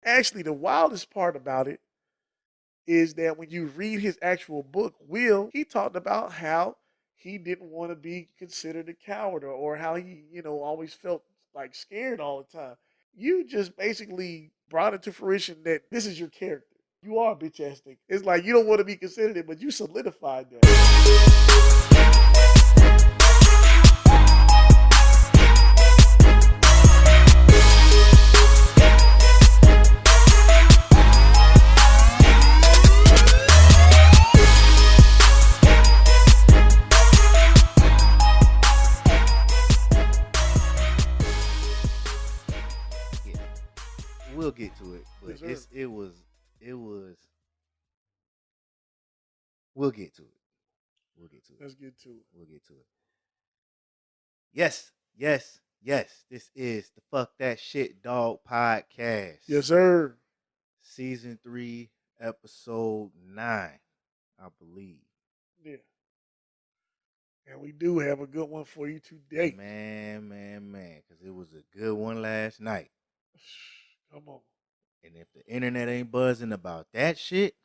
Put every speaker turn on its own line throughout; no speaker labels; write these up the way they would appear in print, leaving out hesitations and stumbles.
actually, the wildest part about it is that when you read his actual book, he talked about how he didn't want to be considered a coward or how he, always felt like scared all the time. You just basically brought it to fruition that this is your character. You are a bitch ass nigga. It's like you don't want to be considered it, but you solidified that.
We'll get to it, but
Yes,
it was. We'll get to it.
Let's get to it.
We'll get to it. Yes. This is the Fuck That Shit Dawg podcast.
Yes, sir.
Season 3, episode 9, I believe.
Yeah. And we do have a good one for you today.
Man, because it was a good one last night.
Come on.
And if the internet ain't buzzing about that shit,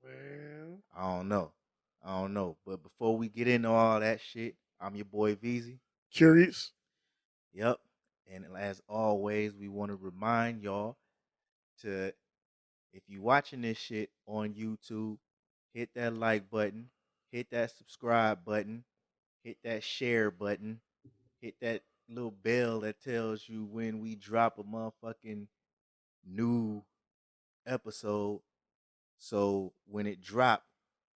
man,
I don't know. But before we get into all that shit, I'm your boy Veezy.
Qurious.
Yep. And as always, we want to remind y'all to, if you watching this shit on YouTube, hit that like button, hit that subscribe button, hit that share button, hit that little bell that tells you when we drop a motherfucking new episode. So when it drop,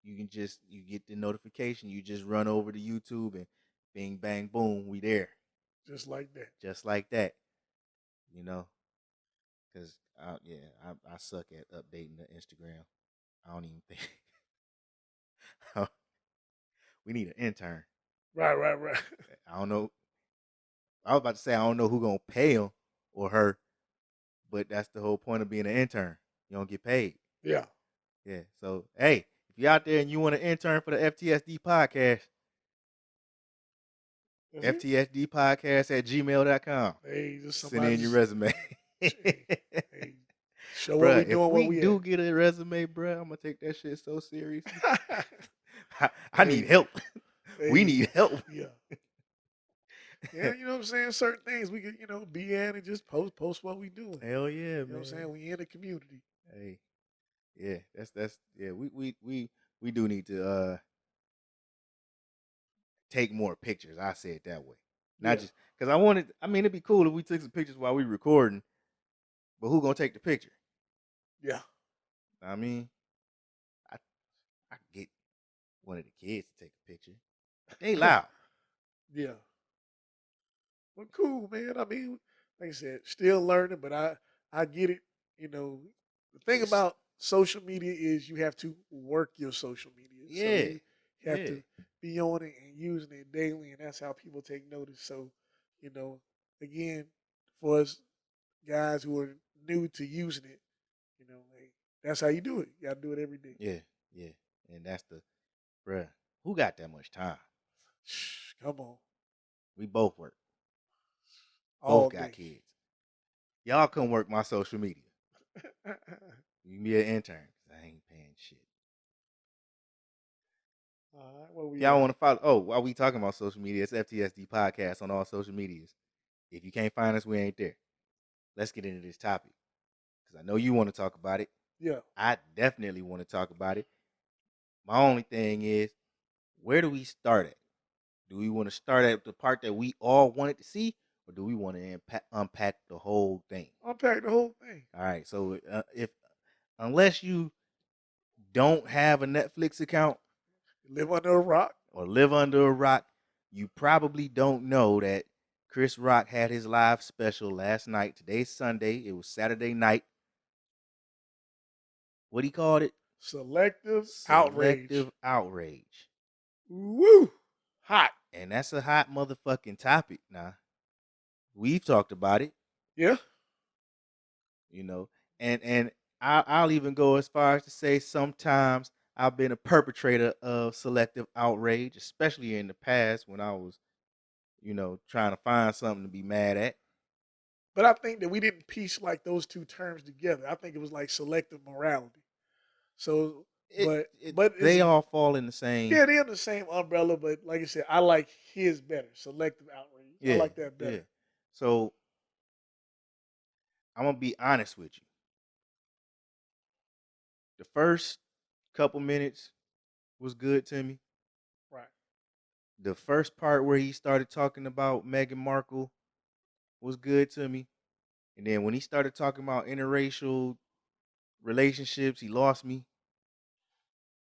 you get the notification. You just run over to YouTube and bing, bang, boom, we there.
Just like
that. Because I suck at updating the Instagram. I don't even think. We need an intern.
Right.
I don't know. I was about to say I don't know who gonna pay him or her, but that's the whole point of being an intern. You don't get paid.
Yeah.
So hey, if you're out there and you want an intern for the FTSD Podcast, FTSD Podcast at gmail.com.
Hey, just
send in your resume.
Hey, show what we doing.
If we do get a resume, bro, I'm gonna take that shit so serious. I need help. We need help.
Yeah. Yeah, you know what I'm saying? Certain things we could, be at and just post what we doing.
Hell yeah, man.
You know what I'm saying? We in the community.
Hey. Yeah, that's we do need to take more pictures. I say it that way. Not just because it'd be cool if we took some pictures while we recording, but who gonna take the picture?
Yeah.
I mean, I get one of the kids to take a picture. They loud.
Yeah. Well, cool, man. I mean, like I said, still learning, but I get it. The thing about social media is you have to work your social media.
Yeah.
So you have to be on it and using it daily, and that's how people take notice. So, again, for us guys who are new to using it, that's how you do it. You got to do it every day.
Yeah. And that's bruh, who got that much time?
Come on.
We both work.
Both
got kids. Y'all come work my social media. You can be an intern. I ain't paying shit.
All right,
y'all want to follow? Oh, while we talking about social media, it's FTSD Podcast on all social medias. If you can't find us, we ain't there. Let's get into this topic because I know you want to talk about it.
Yeah.
I definitely want to talk about it. My only thing is, where do we start at? Do we want to start at the part that we all wanted to see, or do we want to unpack the whole thing?
Unpack the whole thing.
All right. So unless you don't have a Netflix account,
live under a rock,
you probably don't know that Chris Rock had his live special last night. Today's Sunday. It was Saturday night. What he called it?
Selective
Outrage.
Woo! Hot.
And that's a hot motherfucking topic now. We've talked about it.
Yeah.
And I'll even go as far as to say sometimes I've been a perpetrator of selective outrage, especially in the past when I was, trying to find something to be mad at.
But I think that we didn't piece like those two terms together. I think it was like selective morality. So, but it's
They all fall in the same.
yeah, they're in the same umbrella. But like I said, I like his better. Selective outrage. I
Yeah,
like that
yeah.
better.
So I'm gonna be honest with you. The first couple minutes was good to me.
Right.
The first part where he started talking about Meghan Markle was good to me. And then when he started talking about interracial relationships, he lost me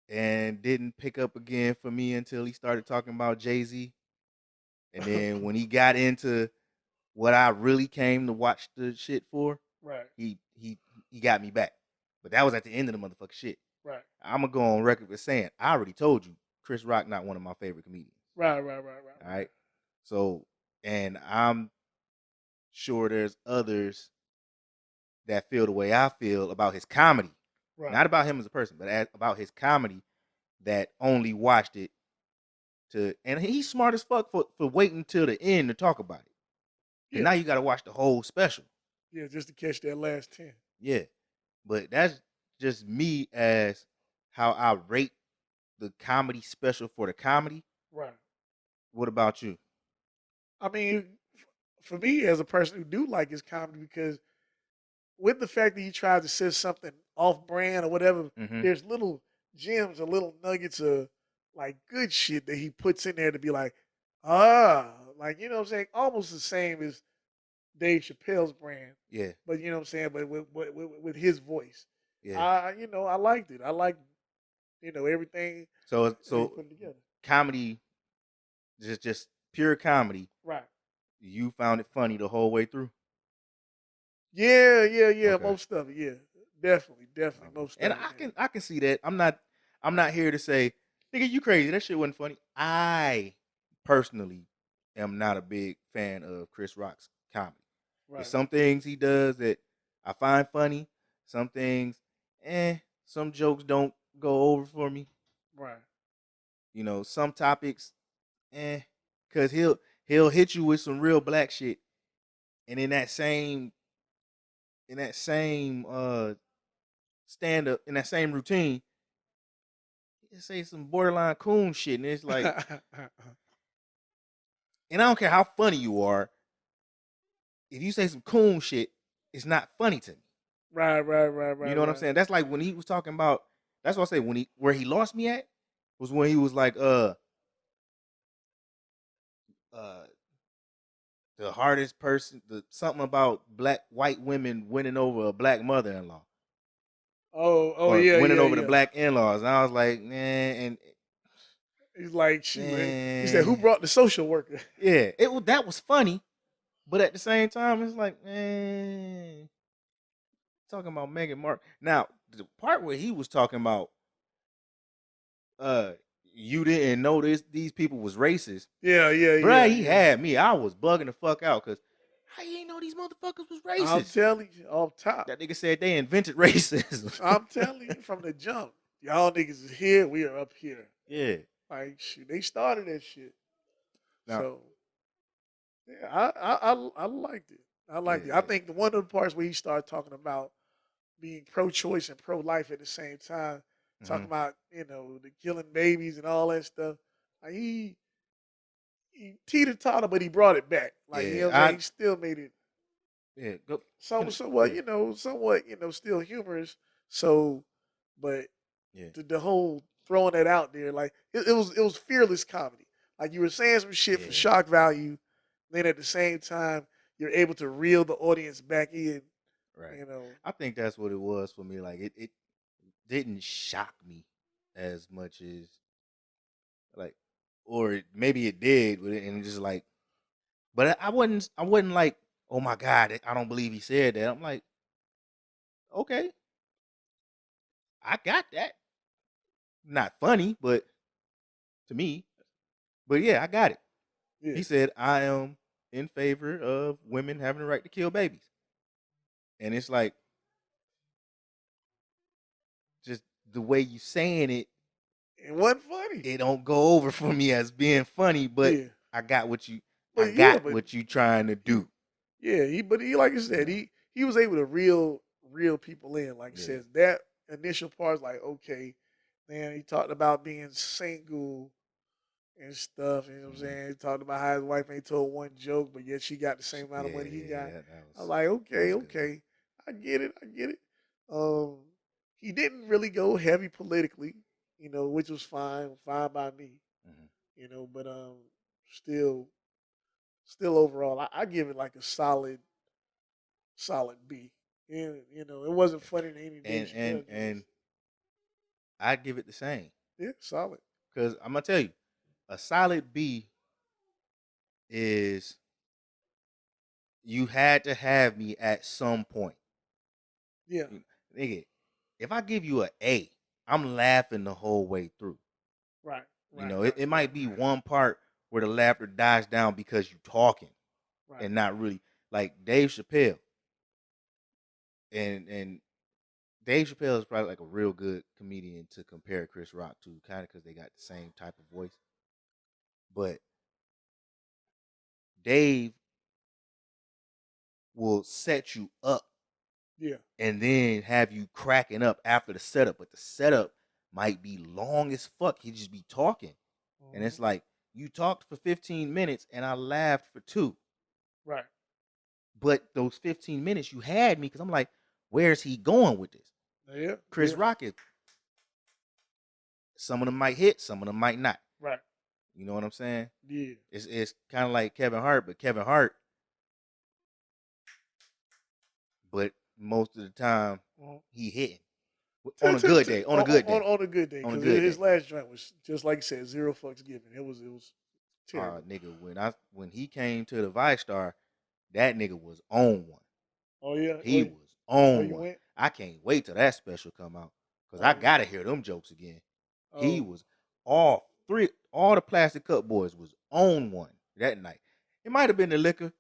and didn't pick up again for me until he started talking about Jay-Z. And then when he got into what I really came to watch the shit for,
Right.
he got me back. But that was at the end of the motherfucking shit.
Right.
I'm gonna go on record with saying I already told you Chris Rock not one of my favorite comedians.
Right.
All right. So, and I'm sure there's others that feel the way I feel about his comedy.
Right.
Not about him as a person, but about his comedy that only watched it to, and he's smart as fuck for waiting till the end to talk about it. And now you got to watch the whole special.
Yeah, just to catch that last 10.
Yeah. But that's just me as how I rate the comedy special for the comedy.
Right.
What about you?
I mean, for me as a person who do like his comedy, because with the fact that he tries to say something off brand or whatever, there's little gems or little nuggets of like good shit that he puts in there to be like, like, you know what I'm saying? Almost the same as Dave Chappelle's brand.
Yeah.
But you know what I'm saying? But with his voice.
Yeah.
I liked it. I liked, everything.
So
put together.
Comedy, just pure comedy.
Right.
You found it funny the whole way through?
Yeah. Okay. Most of it, yeah. Definitely, most
and
of it.
And I can see that. I'm not here to say, nigga, you crazy. That shit wasn't funny. I personally am not a big fan of Chris Rock's comedy. Right. There's some things he does that I find funny. Some things, some jokes don't go over for me.
Right.
You know, some topics, because he'll hit you with some real black shit, and in that same stand up, in that same routine, he'll say some borderline coon shit, and it's like, and I don't care how funny you are, if you say some coon shit, it's not funny to me.
Right.
You know what I'm saying? That's like when he was talking about. That's what I say. Where he lost me at was when he was like, the hardest person, something about white women winning over a black mother-in-law. Winning over the black in-laws, and I was like, man, and
he's like, shoot, he said, who brought the social worker?
Yeah, that was funny, but at the same time, it's like, man, talking about Meghan Markle. Now, the part where he was talking about, you didn't know these people was racist.
Yeah.
Bruh, he had me. I was bugging the fuck out because how you ain't know these motherfuckers was racist?
I'm telling you, off top.
That nigga said they invented racism.
I'm telling you from the jump. Y'all niggas is here, we are up here.
Yeah.
Like, shoot, they started that shit. Now, so, yeah, I liked it. I liked it. I think one of the parts where he started talking about being pro-choice and pro-life at the same time, talking about, the killing babies and all that stuff. Like, he teeter-totter, but he brought it back. Like, you know what I'm saying? He still made it.
Yeah. Go.
Somewhat, still humorous. So, but the whole throwing that out there, like, it was fearless comedy. Like, you were saying some shit for shock value, then at the same time, you're able to reel the audience back in.
Right. I think that's what it was for me. Like, it didn't shock me as much as, like, or maybe it did, and just like, but I wasn't like, oh my God, I don't believe he said that. I'm like, okay, I got that. Not funny, but to me, but yeah, I got it. Yeah. He said, I am in favor of women having the right to kill babies. And it's like, just the way you saying it,
it wasn't funny.
It don't go over for me as being funny, but I got what you what you trying to do.
Yeah, but he like I said, he was able to reel people in. Like I
Yeah.
said, that initial part is like, okay, man, he talked about being single and stuff. You know what I'm saying? He talked about how his wife ain't told one joke, but yet she got the same amount of money he got.
That
I'm
was
like, okay,
good.
okay, I get it. Um, he didn't really go heavy politically, which was fine by me, but still, overall, I give it like a solid B. And it wasn't funny to any Dave Chappelle
And
jokes.
I'd give it the same.
Yeah, solid.
Because I'm gonna tell you, a solid B is you had to have me at some point.
Yeah.
Nigga, if I give you an A, I'm laughing the whole way through.
Right.
It might be one part where the laughter dies down because you're talking and not really like Dave Chappelle. And Dave Chappelle is probably like a real good comedian to compare Chris Rock to, kind of because they got the same type of voice. But Dave will set you up,
yeah,
and then have you cracking up after the setup. But the setup might be long as fuck. He just be talking, and it's like you talked for 15 minutes, and I laughed for 2.
Right.
But those 15 minutes you had me because I'm like, where's he going with this?
Yeah.
Chris Rock is. Some of them might hit, some of them might not.
Right.
You know what I'm saying?
Yeah.
It's kind of like Kevin Hart, but Kevin Hart, but most of the time he hitting on a good day. On a good day.
On a good day. Because his last joint was just like you said, 0 fucks given. It was terrible.
Nigga, when he came to the Vice Star, that nigga was on one.
Oh yeah,
he was on one. I can't wait till that special come out because I gotta hear them jokes again. He was all the Plastic Cup Boys was on one that night. It might have been the liquor.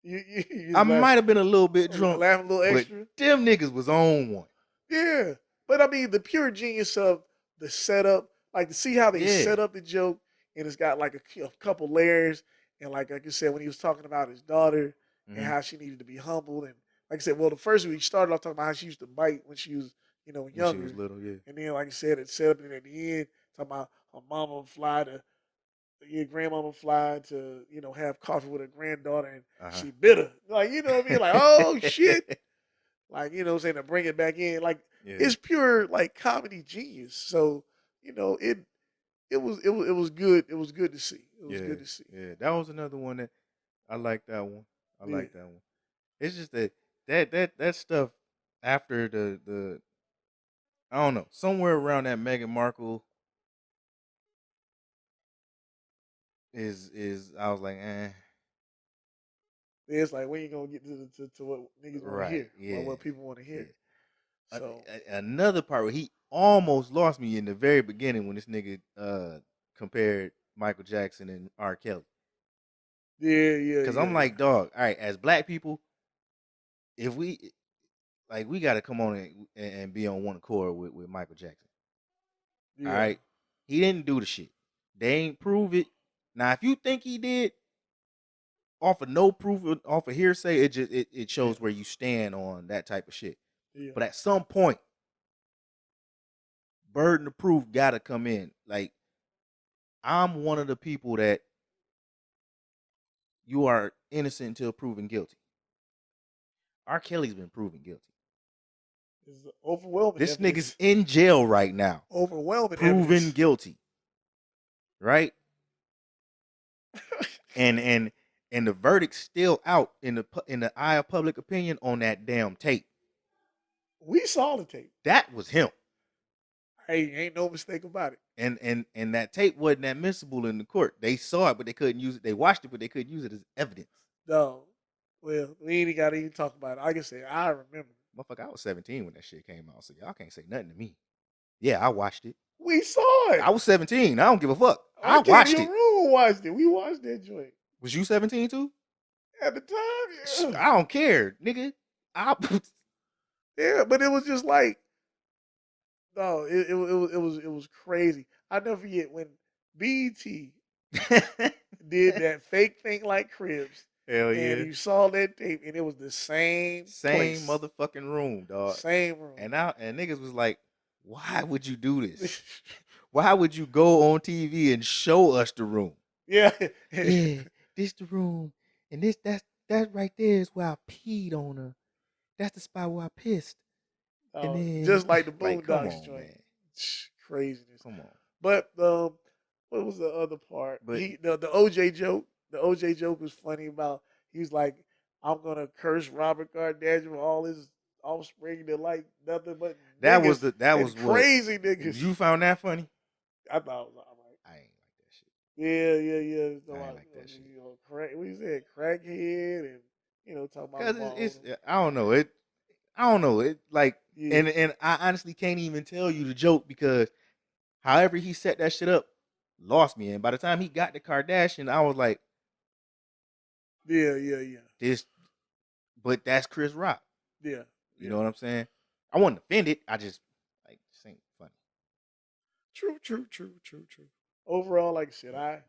I might have been a little bit drunk,
laughing a little extra.
But them niggas was on one.
Yeah, but I mean the pure genius of the setup, like to see how they set up the joke, and it's got like a couple layers, and like you said when he was talking about his daughter and how she needed to be humbled, and like I said, well the first week started off talking about how she used to bite when she was younger,
when she was little,
and then like I said, it set up, and at the end talking about her mama would fly to. Your grandmama fly to have coffee with her granddaughter and she bitter, like what I mean, like oh shit, like what I'm saying, to bring it back in, like it's pure like comedy genius. So it was good. It was good to see. It was good to see.
Yeah, that was another one that I like. That one, I like that one. It's just that stuff after the I don't know, somewhere around that Meghan Markle is I was like,
It's like when you gonna get to what niggas want to hear, what people want to hear.
Yeah. So another part where he almost lost me in the very beginning when this nigga compared Michael Jackson and R. Kelly.
Yeah.
Because I'm like, dog, all right, as black people, if we got to come on and be on one accord with Michael Jackson. Yeah. All right, he didn't do the shit. They ain't prove it. Now, if you think he did, off of no proof, off of hearsay, it shows where you stand on that type of shit. Yeah. But at some point, burden of proof got to come in. Like, I'm one of the people that you are innocent until proven guilty. R. Kelly's been proven guilty.
It's overwhelming.
This nigga's in jail right now.
Overwhelming.
Proven guilty. Right? and the verdict's still out in the eye of public opinion on that damn tape.
We saw the tape.
That was him.
Hey, ain't no mistake about it.
And that tape wasn't admissible in the court. They saw it, but they couldn't use it. They watched it, but they couldn't use it as evidence.
No. Well, we ain't got to even talk about it. I can say I remember.
Motherfucker, I was 17 when that shit came out, so y'all can't say nothing to me. Yeah, I watched it.
We saw it.
I was 17. I don't give a fuck. I watched it.
Room watched it. We watched that joint.
Was you 17 too?
At the time, yeah.
I don't care, nigga.
Yeah, but it was just like, no, it was crazy. I never forget when BET did that fake thing like Cribs,
Hell
and
yeah.
you saw that tape, and it was the same place,
Motherfucking room, dog.
same room.
And niggas was like, why would you do this? Why would you go on TV and show us the room?
Yeah.
Yeah, this the room, and that right there is where I peed on her. That's the spot where I pissed. And then
Just like the
like, come
Boondocks
on,
joint.
man.
Craziness.
Come on.
But what was the other part?
But
The OJ joke. The OJ joke was funny about he was like, I'm gonna curse Robert Kardashian with all his offspring that like nothing but
that
niggas
was
and
what
crazy niggas.
you found that funny?
I thought it was all right.
I ain't like that shit.
Yeah. So
I ain't like that shit.
What you said, crackhead, and talking about
Cause
Lamar
it's
Odom.
I don't know it like
Yeah.
and I honestly can't even tell you the joke because however he set that shit up lost me. And by the time he got to Kardashian, I was like,
Yeah.
this, but that's Chris Rock.
Yeah.
You know what I'm saying? I wasn't offended. I just like this ain't funny.
True. Overall, like I said, I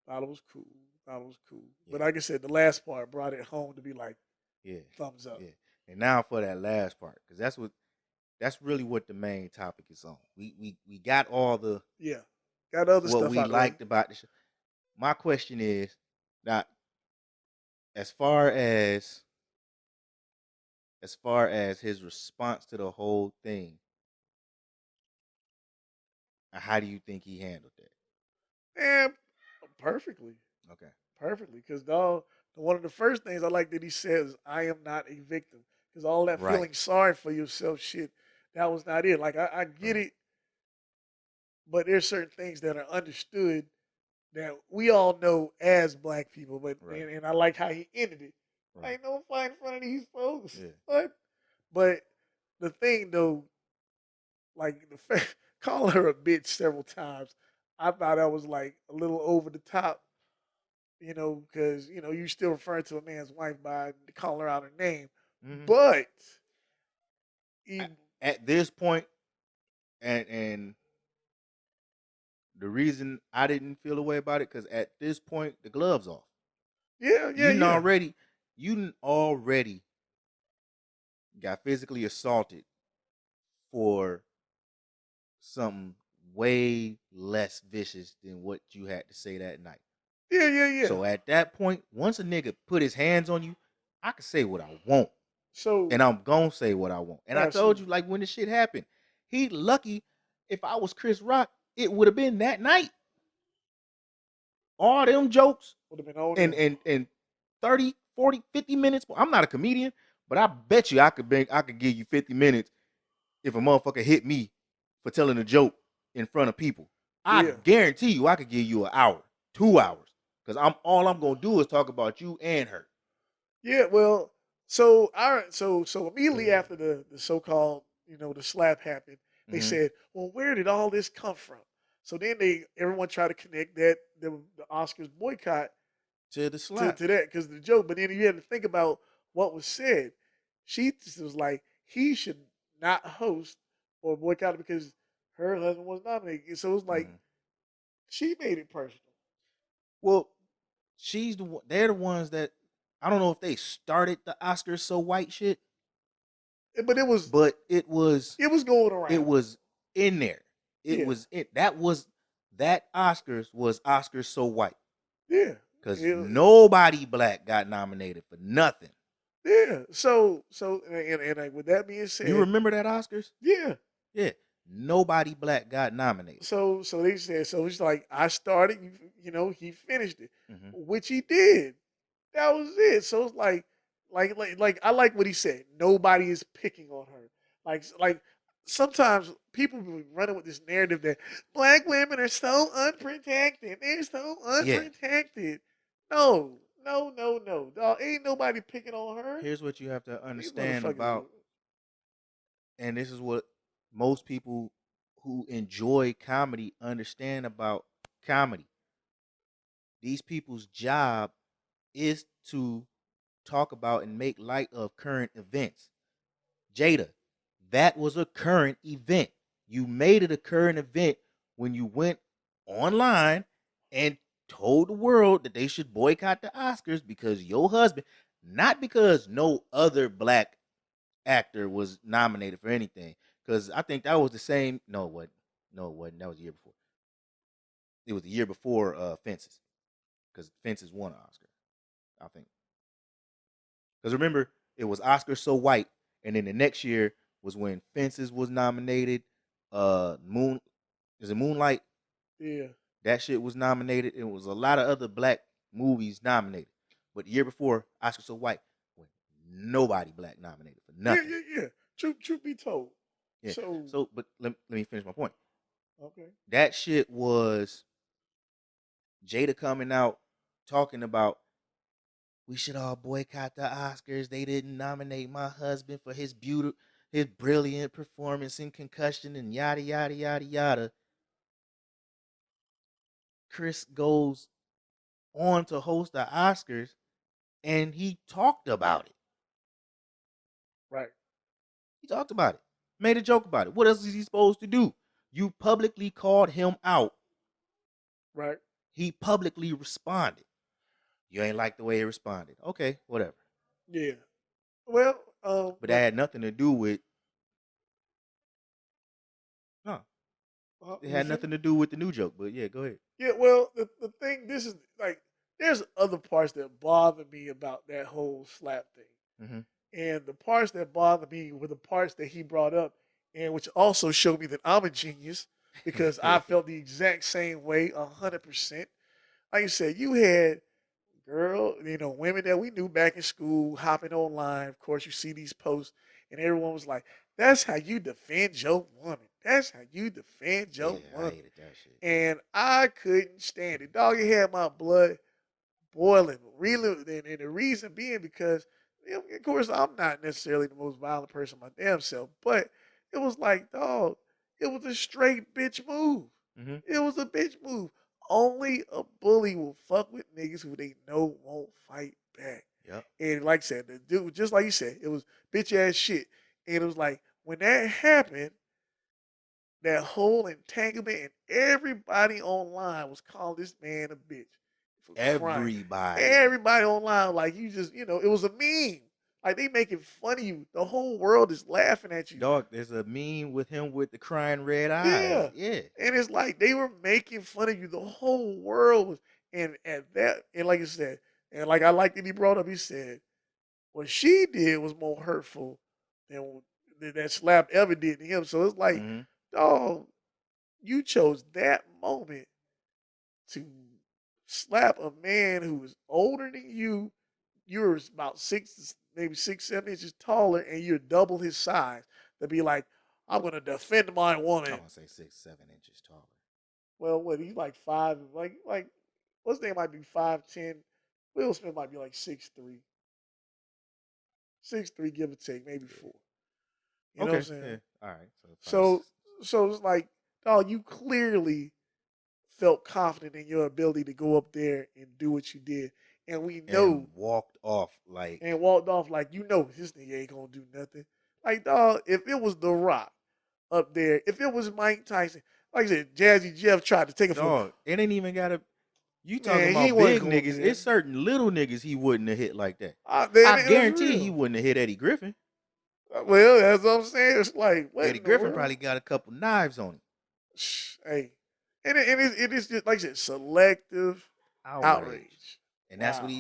thought it was cool.
Yeah.
But like I said, the last part brought it home to be like,
Yeah.
thumbs up.
Yeah. And now for that last part, because that's really what the main topic is on. We got all the
got other
what
stuff
we
out
liked about the show. My question is now, as far as his response to the whole thing, how do you think he handled that?
And perfectly.
Okay.
Perfectly. Because, dog, one of the first things I like that he says, I am not a victim. Because all that
Right.
feeling sorry for yourself shit, that was not it. Like, I get
Right.
it, but there's certain things that are understood that we all know as black people. But
Right.
and I like how he ended it.
Right.
Ain't no fight in front of these folks.
Yeah.
What? But the thing, though, like calling her a bitch several times, I thought that was like a little over the top, because you still referring to a man's wife by calling her out her name,
Mhm.
but
At this point, and the reason I didn't feel a way about it because at this point the gloves off.
Yeah.
You done already got physically assaulted for something way less vicious than what you had to say that night.
Yeah.
So at that point, once a nigga put his hands on you, I can say what I want.
So
And I'm gonna say what I want. And I told
absolutely.
you, like, when this shit happened, he lucky if I was Chris Rock, it would have been that night. All them jokes
Would have been on
and
him.
30, 40, 50 minutes. I'm not a comedian, but I bet you I could give you 50 minutes if a motherfucker hit me for telling a joke in front of people. I
Yeah.
guarantee you I could give you an hour, 2 hours. Because I'm gonna do is talk about you and her.
Yeah. Well, so immediately after the so-called the slap happened, they
Mm-hmm.
said, well, where did all this come from? So then everyone tried to connect that the Oscars boycott
To the
to
slap.
that because of the joke. But then you had to think about what was said. She just was like, he should not host or boycott it because her husband was nominated. So it was like she made it personal.
Well, they're the ones that I don't know if they started the Oscars so white shit,
But it was going around.
It was in there. It
Yeah.
was it. That Oscars was Oscars so white.
Yeah.
Because nobody black got nominated for nothing.
Yeah. So and with that being said,
You remember that Oscars?
Yeah.
Yeah. Nobody black got nominated.
So they said, so it's like I started, he finished it, which he did. That was it. So it's like I like what he said. Nobody is picking on her. Like sometimes people be running with this narrative that black women are so unprotected. They're so unprotected. No. Dog, ain't nobody picking on her.
Here's what you have to
These
understand
motherfuckers.
about, and this is what most people who enjoy comedy understand about comedy. These people's job is to talk about and make light of current events. Jada, that was a current event. You made it a current event when you went online and told the world that they should boycott the Oscars because your husband, not because no other black actor was nominated for anything. Because I think that was the same. No, it wasn't. No, it wasn't. That was the year before. It was the year before Fences, because Fences won an Oscar, I think. Because remember, it was Oscar So White, and then the next year was when Fences was nominated. Moonlight?
Yeah.
That shit was nominated. It was a lot of other black movies nominated. But the year before, Oscar So White, when nobody black nominated for nothing.
Yeah. Truth be told.
Yeah.
So
But let me finish my point.
okay.
That shit was Jada coming out talking about we should all boycott the Oscars. They didn't nominate my husband for his brilliant performance in Concussion and yada yada yada yada. Chris goes on to host the Oscars and he talked about it.
Right.
He talked about it. Made a joke about it. What else is he supposed to do? You publicly called him out.
Right.
He publicly responded. You ain't like the way he responded. Okay, whatever.
Yeah. Well,
but that had nothing to do with. No, it had nothing to do with the new joke. But yeah, go ahead.
Yeah. Well, the thing, this is like, there's other parts that bother me about that whole slap thing,
Mm-hmm.
and the parts that bother me were the parts that he brought up, and which also showed me that I'm a genius because I felt the exact same way, 100%. Like you said, you had women that we knew back in school hopping online. Of course, you see these posts, and everyone was like, "That's how you defend your woman. That's how you defend your
I
woman."
hated that shit.
And I couldn't stand it. Dog, it had my blood boiling. Really, and the reason being because, of course, I'm not necessarily the most violent person my damn self, but it was like, dog, it was a straight bitch move.
Mm-hmm.
It was a bitch move. Only a bully will fuck with niggas who they know won't fight back.
Yep.
And like I said, the dude, just like you said, it was bitch ass shit. And it was like, when that happened, that whole entanglement, and everybody online was calling this man a bitch for crying.
Everybody.
Everybody online, like, you just, it was a meme. Like, they making fun of you. The whole world is laughing at you.
Dog, there's a meme with him with the crying red
Yeah.
eyes. Yeah.
And it's like they were making fun of you. The whole world was, and at that, and like I said, and like I like that he brought up, he said, what she did was more hurtful than that slap ever did to him. So it's like,
Mm-hmm.
dog, you chose that moment to slap a man who was older than you. You're about maybe 6, 7 inches taller, and you're double his size. To be like, I'm gonna defend my woman.
I want to say 6, 7 inches taller.
Well, what, he's like five, like what's name might be 5'10". Will Smith might be like 6'3". 6'3", give or take, maybe 4. You know what I'm saying?
Yeah. All right.
So it's like, dog, you clearly felt confident in your ability to go up there and do what you did. And we know.
And walked off like.
This nigga ain't gonna do nothing. Like, dog, if it was The Rock up there, if it was Mike Tyson, like I said, Jazzy Jeff tried to take it for.
Dog, it ain't even got to. You
Man,
talking
he
about
wasn't
big
going
niggas.
there.
It's certain little niggas he wouldn't have hit like that. I
That's
guarantee
real.
he wouldn't have hit Eddie Griffin.
Well, that's what I'm saying. It's like, what
Eddie
in the
Griffin
world?
probably got a couple knives on him.
Hey, and it is just, like I said, selective outrage.
And that's what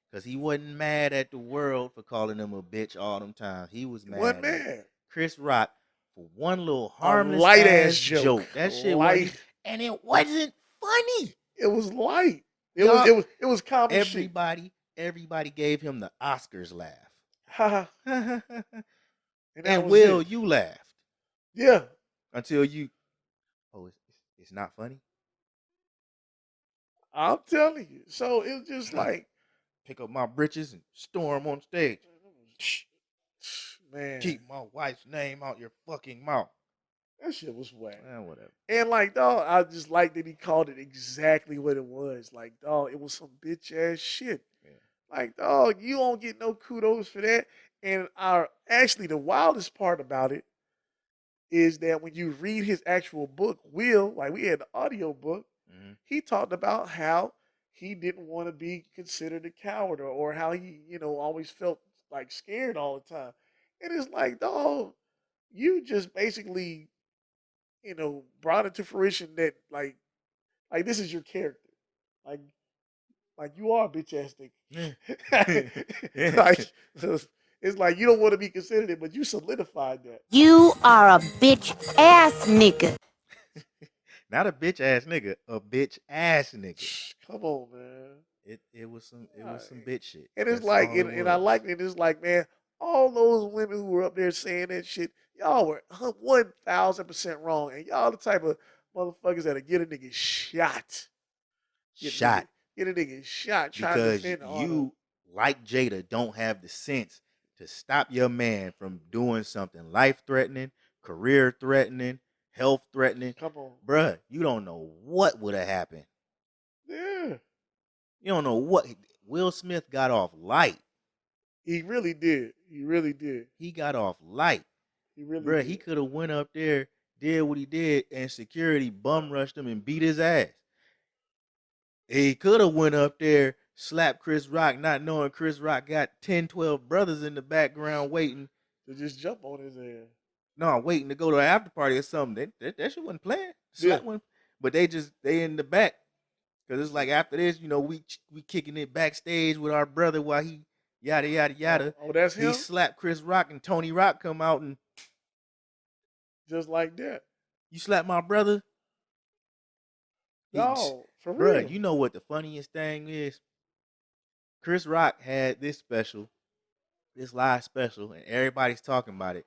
because he wasn't mad at the world for calling him a bitch all them times. He was mad at Chris Rock for one little harmless
light
ass joke. That shit wasn't, and it wasn't funny.
It was light. It was common shit.
Everybody gave him the Oscars laugh.
and
Will, you laughed.
Yeah.
Until you, it's not funny.
I'm telling you. So it was just like,
pick up my britches and storm on stage.
Man,
keep my wife's name out your fucking mouth.
That shit was whack.
Whatever.
And like, dog, I just like that he called it exactly what it was. Like, dog, it was some bitch ass shit. Yeah. Like, dog, you don't get no kudos for that. And actually the wildest part about it is that when you read his actual book, like we had the audio book, he talked about how he didn't want to be considered a coward, or how he, always felt like scared all the time. And it's like, dog, you just basically, brought it to fruition that like this is your character. Like like you are a bitch ass nigga. Like it's like you don't want to be considered it, but you solidified that.
You are a bitch ass nigga.
Not a bitch ass nigga, a bitch ass nigga.
Come on, man.
It was some bitch shit.
And it's
That's
like,
all it
and I
was.
like it. It's like, man, all those women who were up there saying that shit, y'all were 1,000% wrong, and y'all the type of motherfuckers that'll get a nigga shot.
Shot.
Get a nigga shot trying to
Because
defend the honor.
you, like Jada, don't have the sense to stop your man from doing something life threatening, career threatening, health threatening.
Come on.
Bruh, you don't know what would have happened.
Yeah.
You don't know what. Will Smith got off light.
He really did. He really did.
He got off light.
He really
Bruh,
did.
he could have went up there, did what he did, and security bum rushed him and beat his ass. He could have went up there, slapped Chris Rock, not knowing Chris Rock got 10, 12 brothers in the background waiting.
To just jump on his ass.
No, waiting to go to an after party or something. That shit wasn't playing. Slap one. But they in the back. Because it's like after this, we kicking it backstage with our brother while he yada, yada, yada.
Oh, that's him?
He slapped Chris Rock and Tony Rock come out and.
Just like that.
You slapped my brother?
No, for real.
Bruh, you know what the funniest thing is? Chris Rock had this special, this live special, and everybody's talking about it.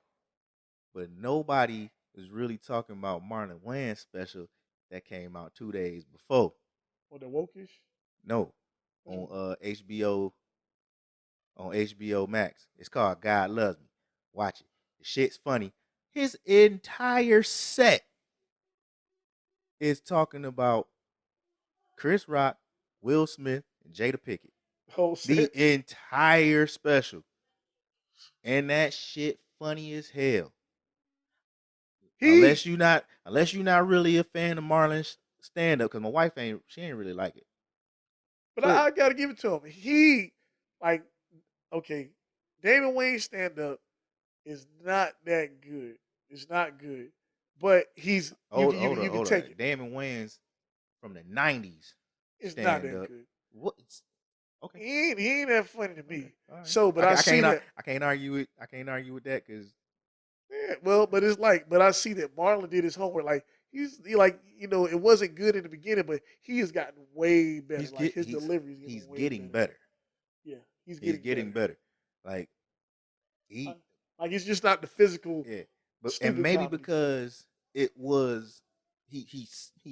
But nobody is really talking about Marlon Wayans' special that came out 2 days before.
Or the Wokish?
No. On HBO. On HBO Max. It's called God Loves Me. Watch it. The shit's funny. His entire set is talking about Chris Rock, Will Smith, and Jada Pinkett.
Whole
set? The entire special. And that shit funny as hell. Unless you're not really a fan of Marlon's stand-up, because my wife ain't really like it.
But I gotta give it to him. He, okay, David Wayne's stand-up is not that good. It's not good. But he's you can take it.
David Wayne's from the 90s.
It's not that good.
What? Okay.
He ain't that funny to me.
Right.
So, but I see that.
I can't argue with that because.
Yeah, well, but it's but I see that Marlon did his homework. Like it wasn't good in the beginning, but he has gotten way better. His delivery is
getting better.
Yeah, he's
getting better. Like
it's just not the physical.
Yeah, but and maybe comedy. Because it was he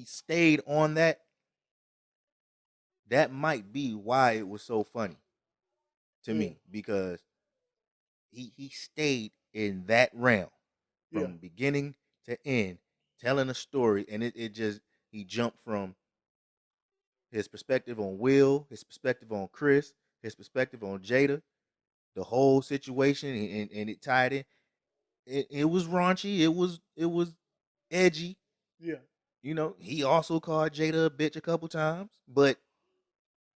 stayed on that. That might be why it was so funny to me, because he stayed in that realm from beginning to end, telling a story, and he jumped from his perspective on Will, his perspective on Chris, his perspective on Jada, the whole situation, and it tied in. It was raunchy. It was edgy.
Yeah.
He also called Jada a bitch a couple times, but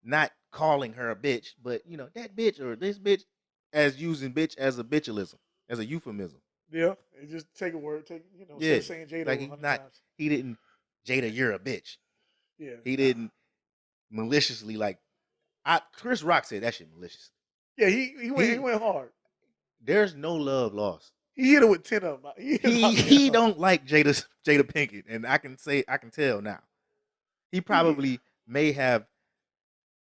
not calling her a bitch, but that bitch or this bitch, as using bitch as a bitchalism, as a euphemism.
Yeah, and just take a word, instead of saying Jada
like
times.
He didn't, Jada, you're a bitch.
Yeah.
He didn't maliciously Chris Rock said that shit malicious.
Yeah, he went hard.
There's no love lost.
He hit it with 10 of them.
He don't like Jada Pinkett, and I can tell now. He probably may have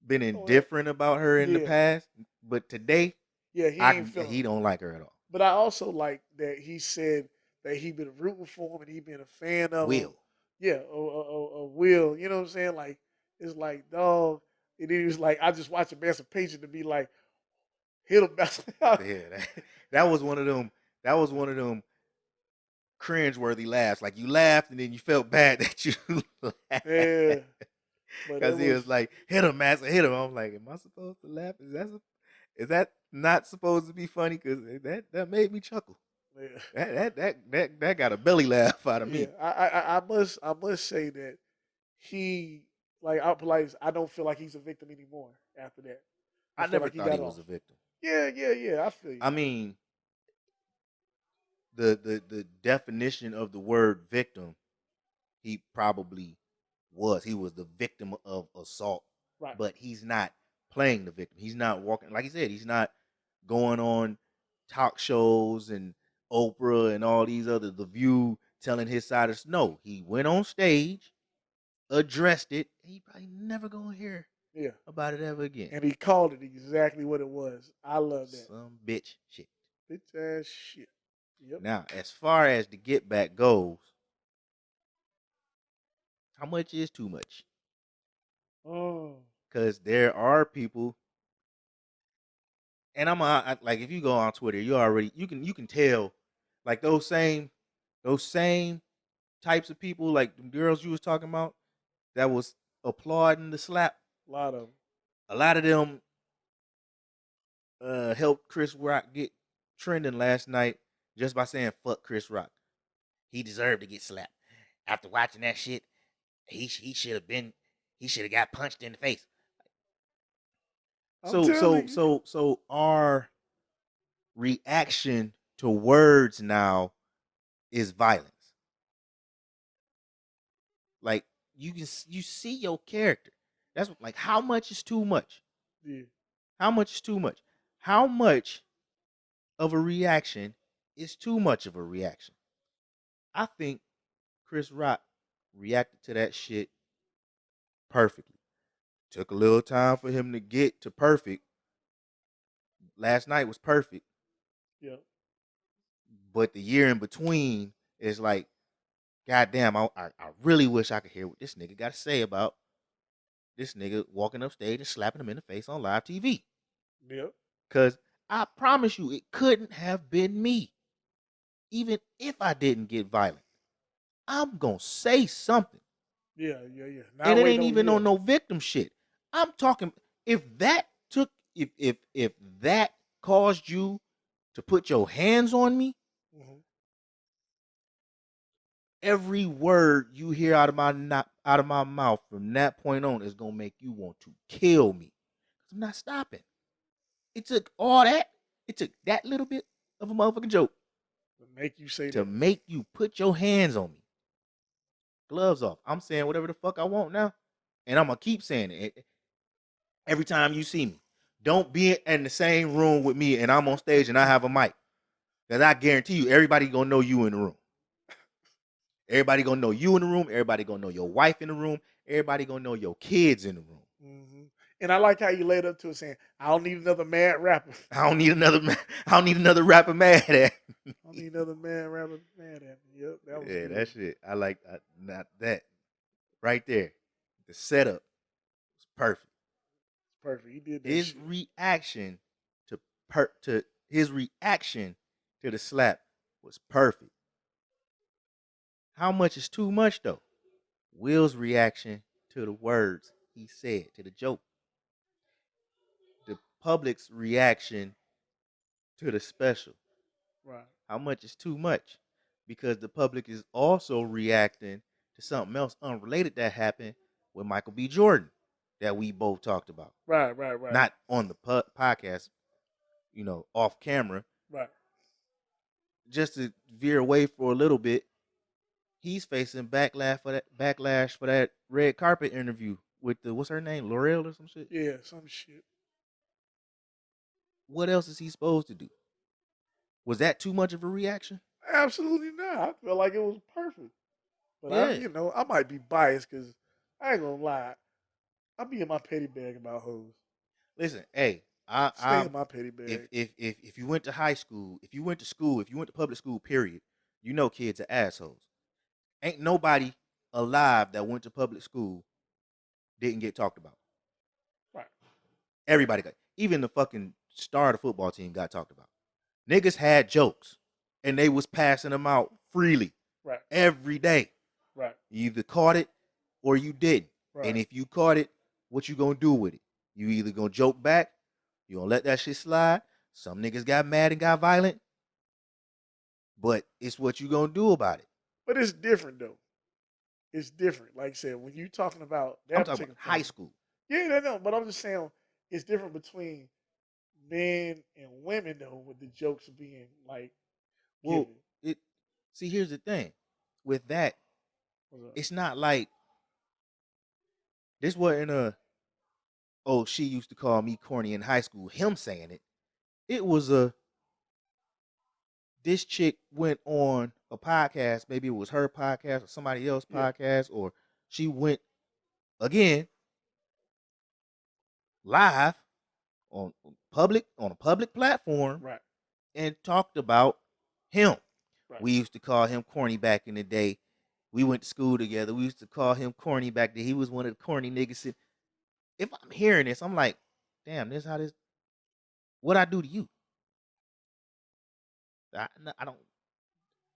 been indifferent about her in the past, but today, he don't like her at all.
But I also like that he said that he been rooting for him and he been a fan of
Will.
him. Yeah, Will. You know what I'm saying? Like, it's like, dog. And then he was like, I just watched Emancipation to be like, hit him.
Yeah, that was one of them. That was one of them cringeworthy laughs. Like, you laughed and then you felt bad that you laughed.
Yeah.
Because he was like, hit him, master, hit him. I'm like, am I supposed to laugh? Is that not supposed to be funny? Because that made me chuckle. Yeah. That got a belly laugh out of me.
I must say that he Like I don't feel like he's a victim anymore after that. I
I
feel
never
like he
thought
got
he was
off.
a victim.
Yeah. I feel you.
I mean, the definition of the word victim, he probably was. He was the victim of assault,
Right.
but he's not playing the victim. He's not walking, like he said, he's not going on talk shows and Oprah and all these other, The View, telling his side of. No, he went on stage, addressed it. He probably never gonna hear
Yeah.
about it ever again.
And he called it exactly what it was. I love that.
Some bitch shit.
Bitch ass shit. Yep.
Now, as far as the get back goes, how much is too much?
Oh.
Because there are people, and like, if you go on Twitter, you can tell, like those same types of people, like the girls you was talking about that was applauding the slap.
A lot of them.
A lot of them helped Chris Rock get trending last night just by saying fuck Chris Rock. He deserved to get slapped. After watching that shit, he should have got punched in the face.
I'm telling you.
So our reaction to words now is violence. Like you see your character. That's like, how much is too much?
Yeah.
How much is too much? How much of a reaction is too much of a reaction? I think Chris Rock reacted to that shit perfectly. Took a little time for him to get to perfect. Last night was perfect.
Yeah.
But the year in between is like, goddamn, I really wish I could hear what this nigga got to say about this nigga walking up stage and slapping him in the face on live TV.
Yep.
Because I promise you, it couldn't have been me. Even if I didn't get violent, I'm going to say something.
Yeah. Not
And it ain't even on no victim shit. I'm talking, if that caused you to put your hands on me, every word you hear out of my mouth from that point on is gonna make you want to kill me. I'm not stopping. It took all that. It took that little bit of a motherfucking joke
to make you say
to
that.
make you put your hands on me. Gloves off. I'm saying whatever the fuck I want now, and I'm gonna keep saying it every time you see me. Don't be in the same room with me and I'm on stage and I have a mic, because I guarantee you, everybody gonna know you in the room. Everybody gonna know you in the room. Everybody gonna know your wife in the room. Everybody gonna know your kids in the room.
Mm-hmm. And I like how you laid up to it saying, "I don't need another mad rapper.
I don't need another rapper mad at me.
I don't need another mad rapper mad at me." Yep, that was good.
That shit. I like not that right there. The setup was perfect.
It's perfect. He did that.
His
shit.
reaction to the slap was perfect. How much is too much though? Will's reaction to the words he said, to the joke. The public's reaction to the special.
Right.
How much is too much? Because the public is also reacting to something else unrelated that happened with Michael B. Jordan that we both talked about.
Right.
Not on the podcast, off camera.
Right.
Just to veer away for a little bit, he's facing backlash for that red carpet interview with what's her name, L'Oreal or some shit.
Yeah, some shit.
What else is he supposed to do? Was that too much of a reaction?
Absolutely not. I felt like it was perfect. But
Yeah.
I might be biased because I ain't gonna lie. I be in my petty bag about hoes.
Listen, hey,
Stay in my petty bag.
if you went to high school, if you went to public school, period, kids are assholes. Ain't nobody alive that went to public school didn't get talked about.
Right.
Everybody got, even the fucking star of the football team got talked about. Niggas had jokes and they was passing them out freely.
Right.
Every day.
Right.
You either caught it or you didn't.
Right.
And if you caught it, what you gonna do with it? You either gonna joke back, you gonna let that shit slide. Some niggas got mad and got violent, but it's what you gonna do about it.
But it's different though. it's different. Like I said, when you're talking about
I'm
that
talking about
particular
high
thing,
school.
yeah, no, but I'm just saying it's different between men and women though, with the jokes being like
Well,
given.
it see here's the thing. With that,
What's up?
it's not like this wasn't a oh, she used to call me corny in high school, him saying it. It was a this chick went on a podcast, maybe it was her podcast or somebody else's
Yeah,
podcast, or she went again live on a public platform
right,
and talked about him.
right.
We used to call him corny back in the day. We went to school together. We used to call him corny back then. He was one of the corny niggas. If I'm hearing this, I'm like, damn, this how this what I do to you. I don't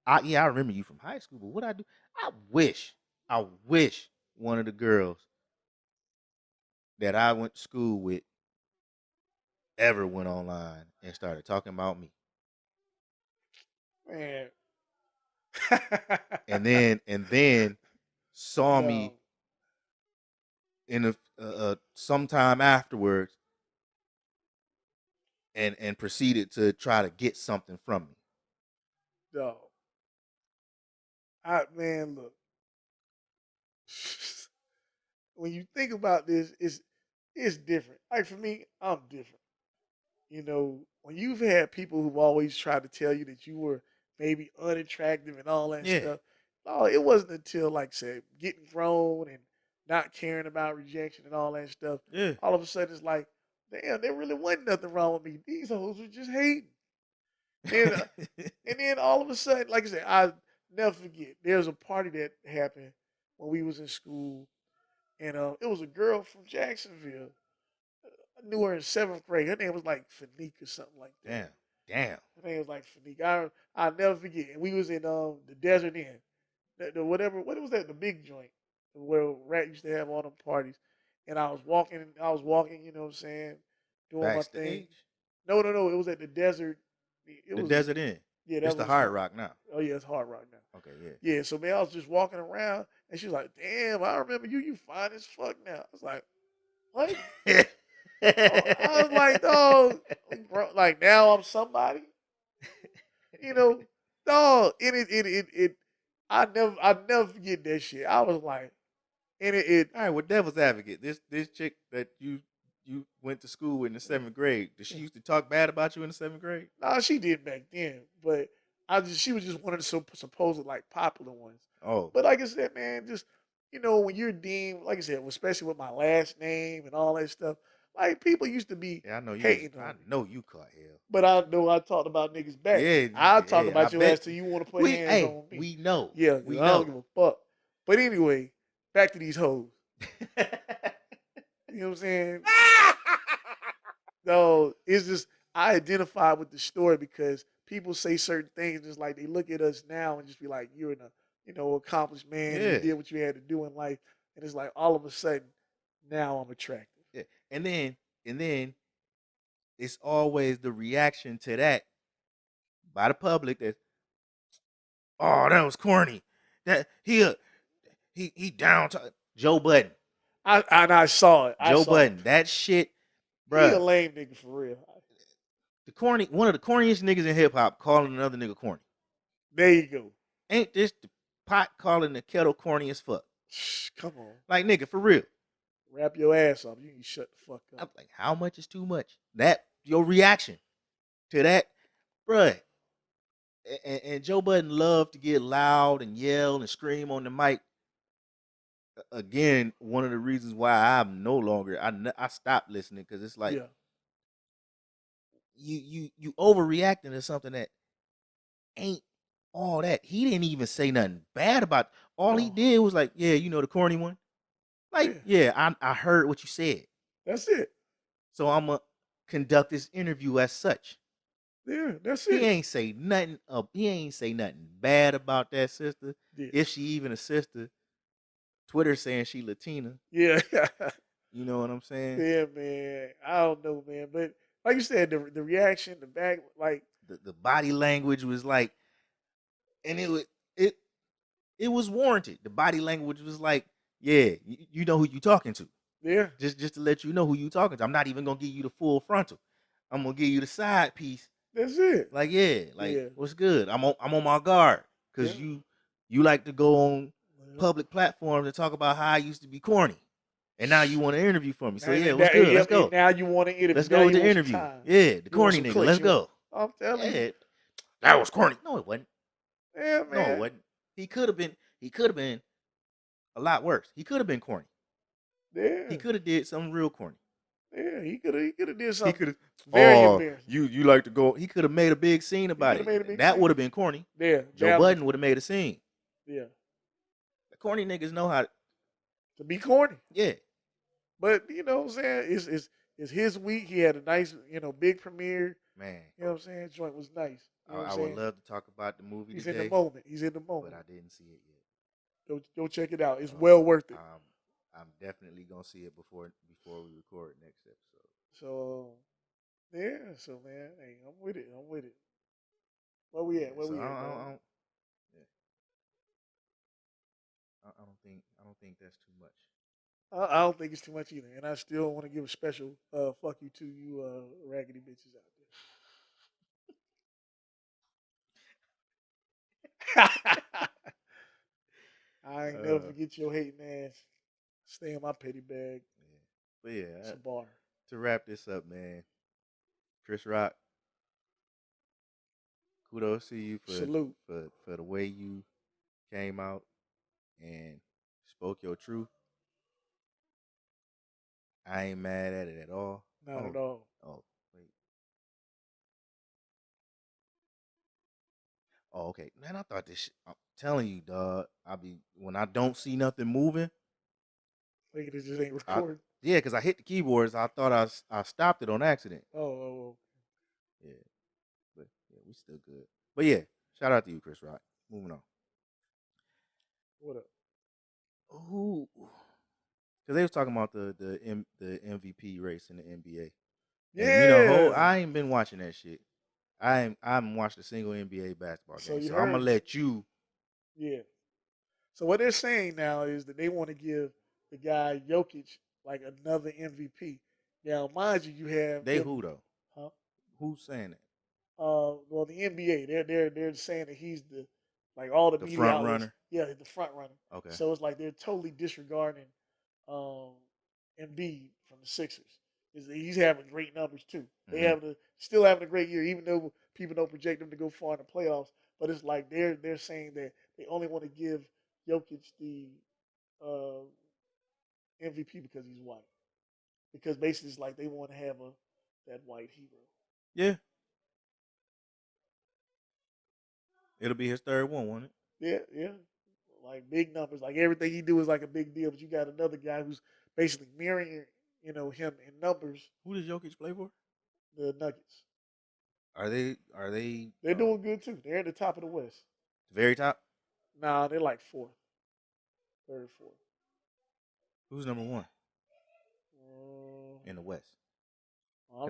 I remember you from high school, but what I do, I wish one of the girls that I went to school with ever went online and started talking about me.
Man.
And then saw
No.
me in a sometime afterwards and proceeded to try to get something from me.
No. Man, look. When you think about this, it's different. Like for me, I'm different. You know, when you've had people who've always tried to tell you that you were maybe unattractive and all that
Yeah,
stuff, no, it wasn't until like say getting grown and not caring about rejection and all that stuff.
yeah.
All of a sudden, it's like, damn, there really wasn't nothing wrong with me. These hoes were just hating. Then, and then all of a sudden, like I said, I never forget. There was a party that happened when we was in school, and it was a girl from Jacksonville. I knew her in seventh grade. Her name was like Fanique or something like that.
Damn.
Her name was like Fanique. I'll never forget. And we was in the Desert Inn, the whatever. What was that? The big joint where Rat used to have all them parties. And I was walking. You know what I'm saying, doing my thing.
Backstage,
No. It was at the Desert. It
the
was
Desert Inn.
yeah.
It's
That
the
was
Hard
called.
Rock now.
Oh yeah, it's hard right now.
Okay, yeah.
Yeah, so man, I was just walking around, and she was like, "Damn, I remember you. You fine as fuck now." I was like, "What?" Oh, I was like, "Dog, bro, like now I'm somebody." You know, dog. It. I never forget that shit. I was like, and it.
All right, well, devil's advocate. This chick that you went to school with in the seventh grade, did she used to talk bad about you in the seventh grade?
Nah, she did back then, but she was just one of the supposed like popular ones.
Oh,
But like I said, man, just when you're deemed, like I said, especially with my last name and all that stuff, like people used to be
yeah, I know you was.
hating on
I
me.
know you caught hell.
But I know I talked about niggas back.
Yeah,
I'll talk
yeah. I
about your ass
bet
till you want to put
we.
hands
Hey,
on me.
we know.
Yeah, 'cause
We
I don't
know.
give a fuck. But anyway, back to these hoes. You know what I'm saying? No, it's just I identify with the story because people say certain things just like they look at us now and just be like, you're an accomplished man and you
Yeah,
did what you had to do in life. And it's like all of a sudden now I'm attractive.
yeah. And then it's always the reaction to that by the public that oh that was corny. That he down to Joe Budden.
I saw it. I
Joe
saw it.
Budden. That shit,
He a
bruh.
lame nigga for real.
One of the corniest niggas in hip hop calling another nigga corny.
There you go.
Ain't this the pot calling the kettle corny as fuck?
Come on.
Like nigga, for real.
Wrap your ass up. You can shut the fuck
I'm
up.
like, how much is too much? That your reaction to that, bruh. And Joe Budden loved to get loud and yell and scream on the mic. Again, one of the reasons why I'm no longer I stopped listening because it's like
Yeah.
you overreacting to something that ain't all that. He didn't even say nothing bad about. All he
No.
did was like, yeah, the corny one. Like,
Yeah.
I heard what you said,
That's it.
so I'm gonna conduct this interview as such.
Yeah, that's
He
it.
ain't say nothing. He ain't say nothing bad about that sister.
Yeah.
If she even a sister, Twitter saying she Latina.
Yeah.
You know what I'm saying?
Yeah, man. I don't know, man. But like you said, the reaction, the back, like
The body language was like, and it it was warranted. The body language was like, yeah, you know who you talking to.
Yeah.
Just to let you know who you talking to. I'm not even gonna give you the full frontal. I'm gonna give you the side piece.
That's it.
Like, yeah, like
Yeah.
what's good? I'm on my guard because
Yeah.
you like to go on
Yeah.
public platforms and talk about how I used to be corny, and now you want to interview for me. So
And
yeah, what's good? Let's go.
Now you want to interview.
Let's
Now
go with
you
the
want some
interview.
time.
Yeah, the
You want
corny
some
nigga.
clicks.
Let's go.
I'm telling you.
Yeah, that was corny. No, it wasn't.
Yeah, man.
No, it wasn't. He could have been. He could have been a lot worse. He could have been corny.
Yeah.
He could have did something real corny.
Yeah, he could have did
He
something
could have.
very
Oh,
embarrassing.
you like to go? He could have made a big scene about
coulda made a
it.
big
That
scene.
would have been corny.
Yeah.
Joe Budden would have made a scene.
Yeah.
The corny niggas know how
to be corny.
Yeah.
But you know what I'm saying? It's his week. He had a nice, big premiere.
Man.
You know what I'm saying? Joint was nice. You know what
I
I'm
would
saying?
love to talk about the movie
He's
today.
in the moment. He's in the moment.
But I didn't see it yet.
Go check it out. It's well worth it.
I'm definitely gonna see it before we record next episode.
So yeah, so man, hey, I'm with it. Where we at? Where we at?
I don't think that's too much.
I don't think it's too much either. And I still want to give a special fuck you to you raggedy bitches out there. I ain't never forget your hating ass. Stay in my petty bag.
Yeah. But yeah,
it's a bar.
To wrap this up, man, Chris Rock, kudos to you for the way you came out and spoke your truth. I ain't mad at it at all.
Not at all.
Oh, wait. Oh, okay. Man, I thought this shit, I'm telling you, dog, when I don't see nothing moving.
Like it just ain't recording.
Yeah, because I hit the keyboards. I thought I stopped it on accident.
Oh.
Yeah. But yeah, we still good. But yeah, shout out to you, Chris Rock. Moving on.
What up?
Ooh. Because they was talking about the MVP race in the NBA.
Yeah.
And, I ain't been watching that shit. I haven't watched a single NBA basketball game. So I'm going to let you.
Yeah. So what they're saying now is that they want to give the guy Jokic like another MVP. Now, mind you, you have
who though?
Huh?
Who's saying that?
Well, the NBA they're saying that he's the all the media
front
outlets,
runner.
Yeah, the front runner.
Okay.
So it's like they're totally disregarding Embiid from the Sixers. He's having great numbers too. They still having a great year, even though people don't project them to go far in the playoffs. But it's like they're saying that they only want to give Jokic the MVP because he's white. Because basically it's like they want to have that white hero.
Yeah. It'll be his third one, won't it?
Yeah. Like big numbers. Like everything he do is like a big deal. But you got another guy who's basically mirroring, him in numbers.
Who does Jokic play for?
The Nuggets.
Are they?
They're doing good too. They're at the top of the West.
Very top?
Nah, they're like fourth. Third, fourth.
Who's number one? In the West.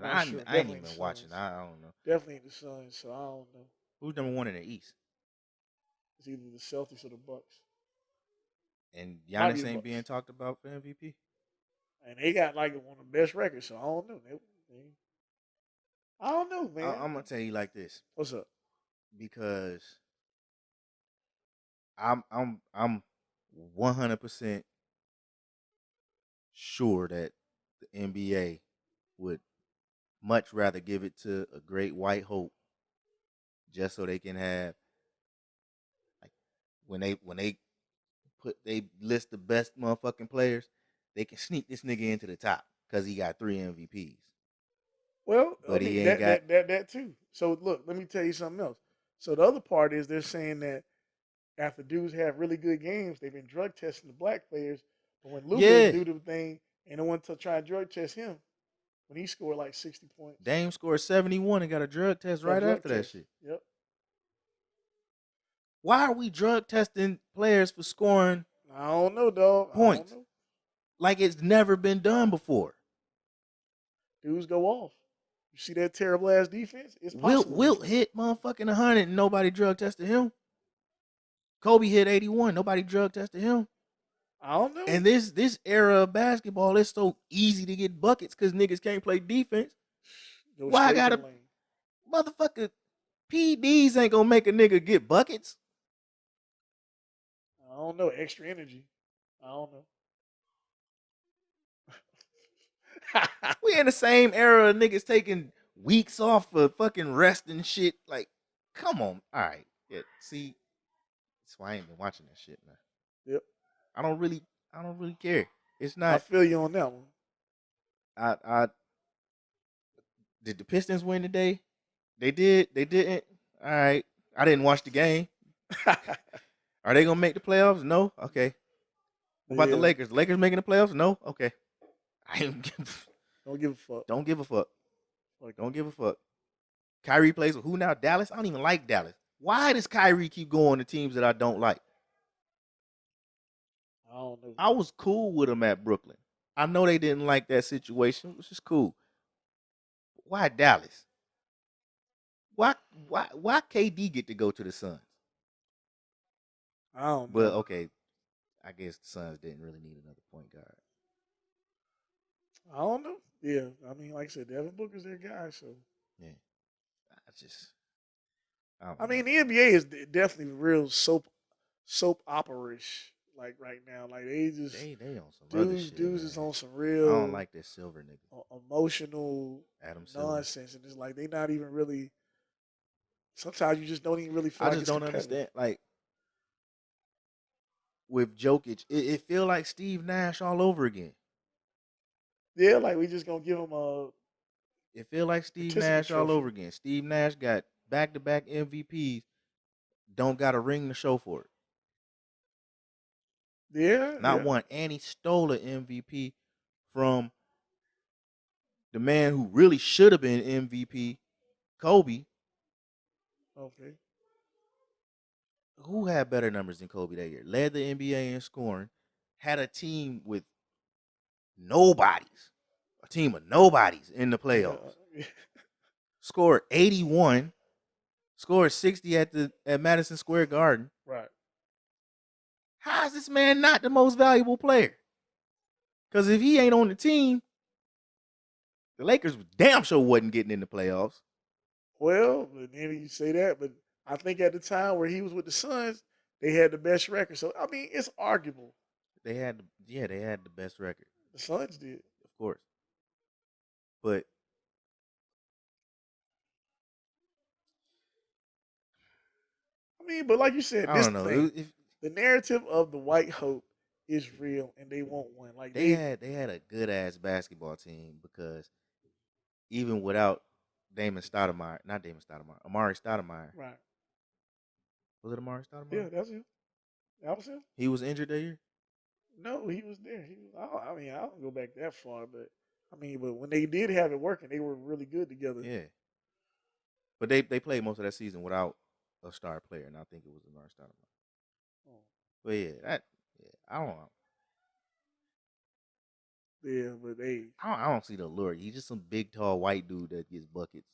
I
ain't even watching. I don't know.
Definitely in the Suns, so I don't know.
Who's number one in the East?
It's either the Celtics or the Bucks.
And Giannis ain't being talked about for MVP?
And they got like one of the best records, so I don't know. I don't know, man.
I'm gonna tell you like this.
What's up?
Because I'm 100% sure that the NBA would much rather give it to a great white hope just so they can have, like, when they list the best motherfucking players, they can sneak this nigga into the top because he got 3 MVPs.
Well,
but he ain't got
that too. So look, let me tell you something else. So the other part is they're saying that after dudes have really good games, they've been drug testing the black players. But when Luka do the thing, and no one to try and drug test him when he scored like 60 points.
Dame scored 71 and got a drug test after that shit.
Yep.
Why are we drug testing players for scoring?
I don't know, dog.
Points. Like it's never been done before.
Dudes go off. You see that terrible ass defense? It's possible.
Wilt hit motherfucking 100 and nobody drug tested him. Kobe hit 81. Nobody drug tested him.
I don't know.
And this era of basketball, it's so easy to get buckets because niggas can't play defense.
Go
Why I
straight to
gotta
the lane.
motherfucker PDs ain't gonna make a nigga get buckets?
I don't know. Extra energy. I don't know.
We in the same era of niggas taking weeks off for fucking rest and shit. Like, come on. All right. Yeah, see, that's why I ain't been watching that shit, man.
Yep.
I don't really care. It's
I
not
feel you on that one.
I did the Pistons win today? They did. They didn't. All right. I didn't watch the game. Are they gonna make the playoffs? No. Okay. What about the
Yeah.
Lakers? The Lakers making the playoffs? No. Okay. I ain't
Don't give a fuck.
don't give a fuck.
Like,
Don't give a fuck. Kyrie plays with who now? Dallas? I don't even like Dallas. Why does Kyrie keep going to teams that I don't like?
I don't know.
I was cool with him at Brooklyn. I know they didn't like that situation, which is cool. Why Dallas? Why KD get to go to the Suns?
I don't know.
Well, okay. I guess the Suns didn't really need another point guard.
I don't know. Yeah. I mean, like I said, Devin Booker's their guy. So,
Yeah.
I mean, the NBA is definitely real soap opera-ish. Like right now, like they just
they on some other shit.
dudes
Man.
is on some
I
real.
don't like that Silver nigga.
Emotional
Adam Silver.
nonsense, and it's like they not even really. Sometimes you just don't even really feel.
I
like
just
it's
don't understand. Like with Jokic, it feel like Steve Nash all over again.
Yeah, like we just gonna give him a.
It feel like Steve
participant
Nash all
trophy.
over again. Steve Nash got back-to-back MVPs. Don't got a ring to show for it.
Yeah,
Not one. And he stole an MVP from the man who really should have been MVP, Kobe.
Okay.
Who had better numbers than Kobe that year? Led the NBA in scoring. Had a team with nobodies. A team of nobodies in the playoffs.
Yeah.
Scored 81. Scored 60 at Madison Square Garden.
Right.
How is this man not the most valuable player? Because if he ain't on the team, the Lakers damn sure wasn't getting in the playoffs.
Well, but then you say that, but I think at the time where he was with the Suns, they had the best record. So I mean, it's arguable.
They had the best record.
The Suns did,
of course. But
I mean, but like you said,
I don't know.
The narrative of the white hope is real, and they want one. Like
they had a good ass basketball team because even without Amari Stoudemire.
Right.
Was it Amari Stoudemire?
Yeah, that's him. That was him.
He was injured that year?
No, he was there. I mean, I don't go back that far, but I mean, but when they did have it working, they were really good together.
Yeah. But they played most of that season without a star player, and I think it was Amari Stoudemire.
Oh.
But I don't know.
Yeah, but
I don't see the allure. He's just some big, tall, white dude that gets buckets.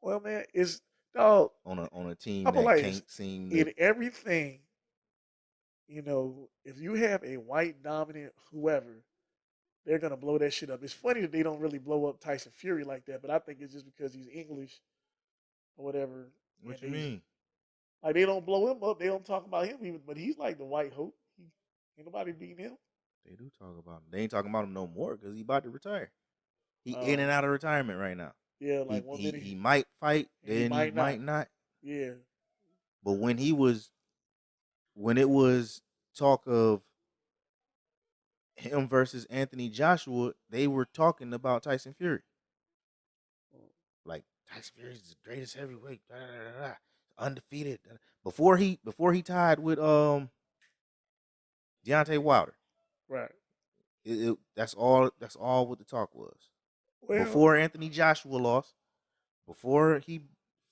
Well, man, it's dog
on a team
that
like can't seem to...
in everything. You know, if you have a white dominant whoever, they're gonna blow that shit up. It's funny that they don't really blow up Tyson Fury like that, but I think it's just because he's English or whatever.
What you mean?
Like they don't blow him up. They don't talk about him even, but he's like the white hope. Ain't nobody beating him.
They do talk about him. They ain't talking about him no more because he about to retire. He in and out of retirement right now.
Yeah, like one minute
he might fight, then he might not.
Yeah.
But when it was talk of him versus Anthony Joshua, they were talking about Tyson Fury. Like Tyson Fury is the greatest heavyweight, undefeated. Before he tied with Deontay Wilder.
Right.
That's all what the talk was.
Well,
before Anthony Joshua lost, before he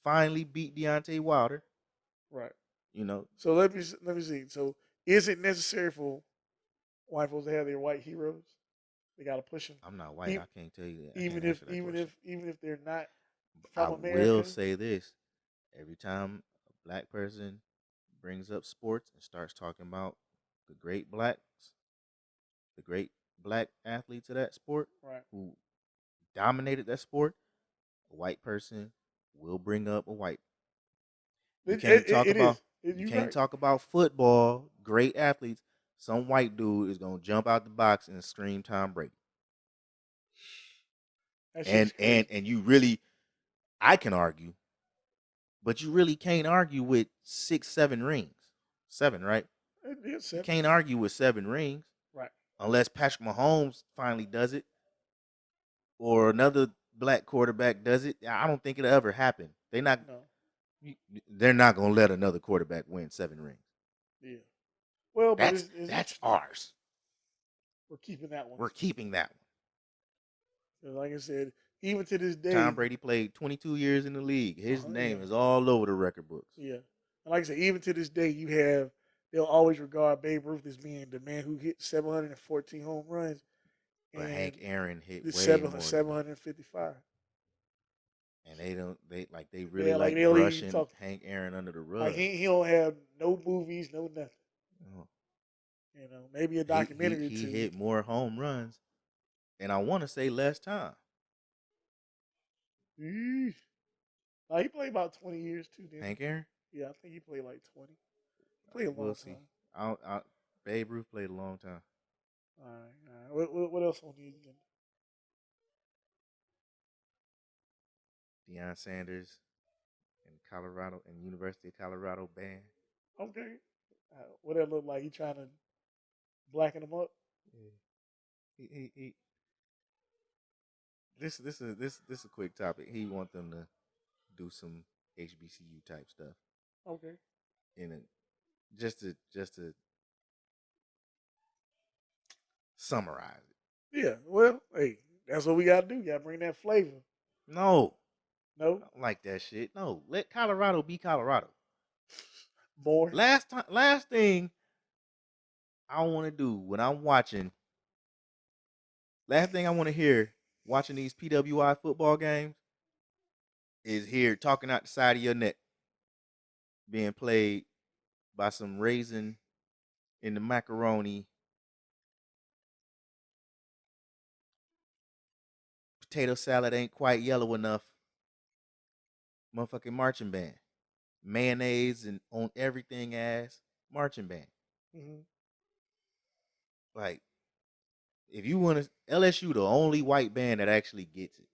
finally beat Deontay Wilder.
Right.
You know.
So let me see. So is it necessary for white folks to have their white heroes? They gotta push them.
I'm not white. I can't tell you that.
Even if they're not
from
America.
I will say this: every time a black person brings up sports and starts talking about the great blacks, the great black athletes of that sport
Right.
who dominated that sport, a white person will bring up a white. You can't talk
It
about
is.
you
You're
can't
right.
talk about football, great athletes. Some white dude is gonna jump out the box and scream Tom Brady.
That shit is crazy.
And you really, I can argue, but you really can't argue with 6, 7 rings. 7, right? You
Seven.
can't argue with 7 rings.
Right.
Unless Patrick Mahomes finally does it or another black quarterback does it. I don't think it'll ever happen. They're not going to let another quarterback win 7 rings.
Yeah. Well, but
that's ours.
We're keeping that one.
We're keeping that
one. Like I said, even to this day,
Tom Brady played 22 years in the league. His name is all over the record books.
Yeah. And like I said, even to this day, they'll always regard Babe Ruth as being the man who hit 714 home runs.
But Hank Aaron hit way
755.
And they really brushing Hank Aaron under the rug.
Like he don't have no movies, no nothing.
Oh.
Maybe a documentary or two.
He hit more home runs, and I want to say less time.
He played about 20 years too.
Hank Aaron?
Yeah, I think he played like 20. He played a long time.
Babe Ruth played a long time.
All right. What else on the agenda?
Deion Sanders and University of Colorado band.
Okay. What that look like? He trying to blacken them up?
Yeah. This is a quick topic. He want them to do some HBCU type stuff.
Okay.
Just to summarize it.
Yeah. Well, hey, that's what we gotta do. Gotta bring that flavor.
No.
I don't
like that shit. No. Let Colorado be Colorado.
Boy.
Last thing I want to do when I'm watching. Last thing I want to hear watching these PWI football games is hear talking out the side of your neck being played by some raisin in the macaroni, potato salad ain't quite yellow enough, motherfucking marching band, mayonnaise and on everything ass marching band.
Mm-hmm.
Like, if you want to, LSU the only white band that actually gets it.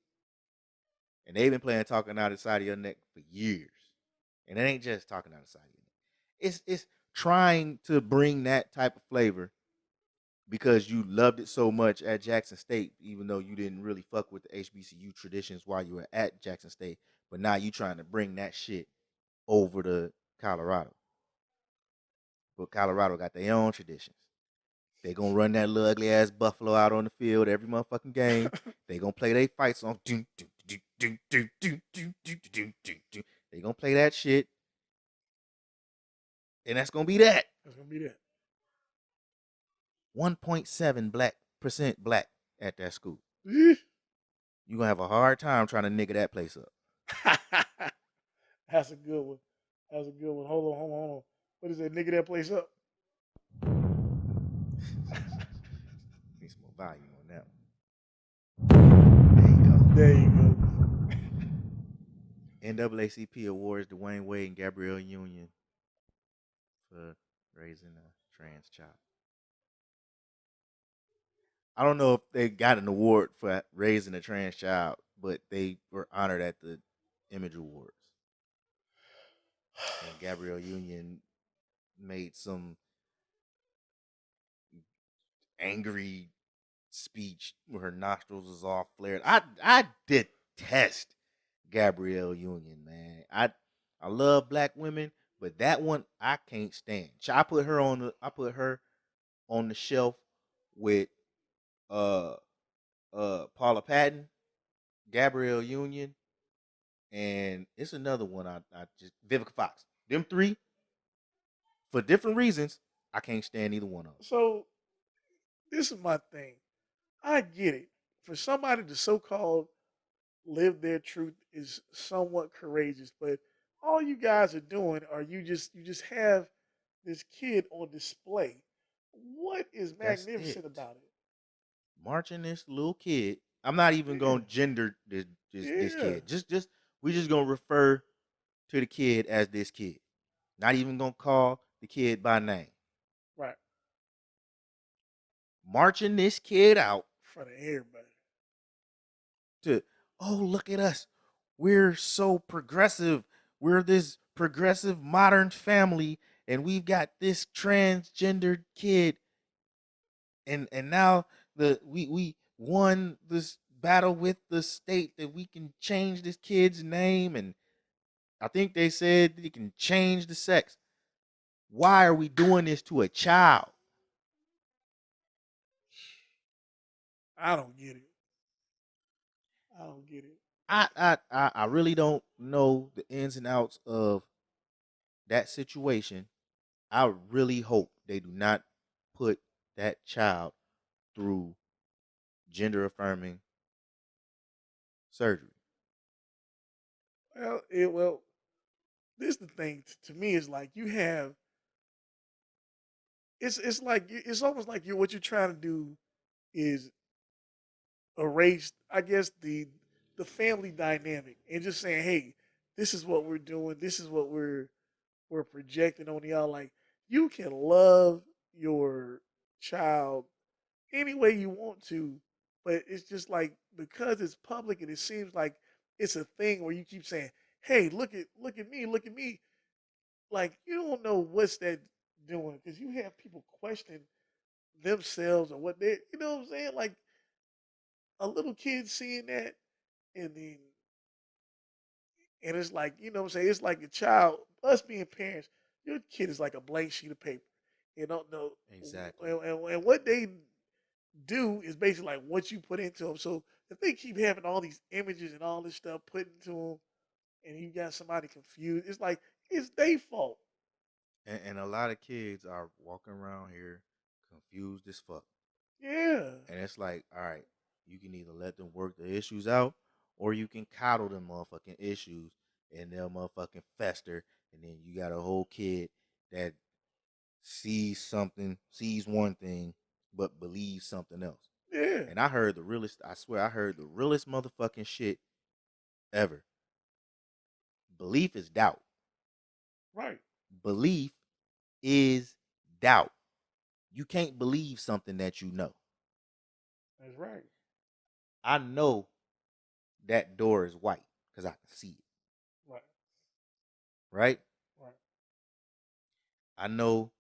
And they've been playing talking out the side of your neck for years. And it ain't just talking out the side of your neck. It's trying to bring that type of flavor because you loved it so much at Jackson State, even though you didn't really fuck with the HBCU traditions while you were at Jackson State. But now you trying to bring that shit over to Colorado. But Colorado got their own traditions. They gonna run that little ugly ass buffalo out on the field every motherfucking game. They gonna play their fight song. They gonna play that shit. And that's gonna be that.
That's gonna be that.
1.7% black at that school. You're gonna have a hard time trying to nigga that place up.
That's a good one. Hold on. What is that? Nigga that place up?
Need some more volume on that one.
There you go.
NAACP awards Dwayne Wade and Gabrielle Union for raising a trans child. I don't know if they got an award for raising a trans child, but they were honored at the Image Awards. And Gabrielle Union made some angry speech where her nostrils was all flared. I detest Gabrielle Union, man. I love black women, but that one I can't stand. I put her on the shelf with Paula Patton, Gabrielle Union, and it's another one I just Vivica Fox. Them three, for different reasons, I can't stand either one of them.
So this is my thing. I get it. For somebody to so-called live their truth is somewhat courageous, but all you guys are doing are you just have this kid on display. What is
That's it.
magnificent about it?
Marching this little kid. I'm not even
Yeah,
gonna gender this
yeah,
kid. Just we just gonna refer to the kid as this kid. Not even gonna call the kid by name.
right.
Marching this kid out
In front of everybody.
to, oh, look at us. We're so progressive. We're this progressive modern family, and we've got this transgendered kid. And now we won this battle with the state that we can change this kid's name, and I think they said you can change the sex. Why are we doing this to a child?
I don't get it. I don't get it.
I really don't know the ins and outs of that situation. I really hope they do not put that child through gender affirming surgery.
Well, this is the thing. To me, is like you have. It's like it's almost like you what you're trying to do is erase, I guess, the family dynamic and just saying, hey, this is what we're doing. This is what we're projecting on y'all. Like you can love your child any way you want to, but it's just like because it's public and it seems like it's a thing where you keep saying, "Hey, look at me." Like you don't know what's that doing because you have people question themselves or what they, you know what I'm saying? Like a little kid seeing that, and then and it's like you know what I'm saying. It's like a child. Us being parents, your kid is like a blank sheet of paper. You don't know,
Exactly.
and what they do is basically like what you put into them. So if they keep having all these images and all this stuff put into them, and you got somebody confused, it's like it's their fault.
And a lot of kids are walking around here confused as fuck.
Yeah,
And it's like, all right, you can either let them work the issues out or you can coddle them motherfucking issues and they'll motherfucking fester. And then you got a whole kid that sees something, sees one thing, but believes something else.
yeah,
And I heard the realest, I swear, I heard the realest motherfucking shit ever. Belief is doubt.
right.
Belief is doubt. You can't believe something that you know.
That's right.
I know that door is white because I can see it,
Right,
right?
right,
I know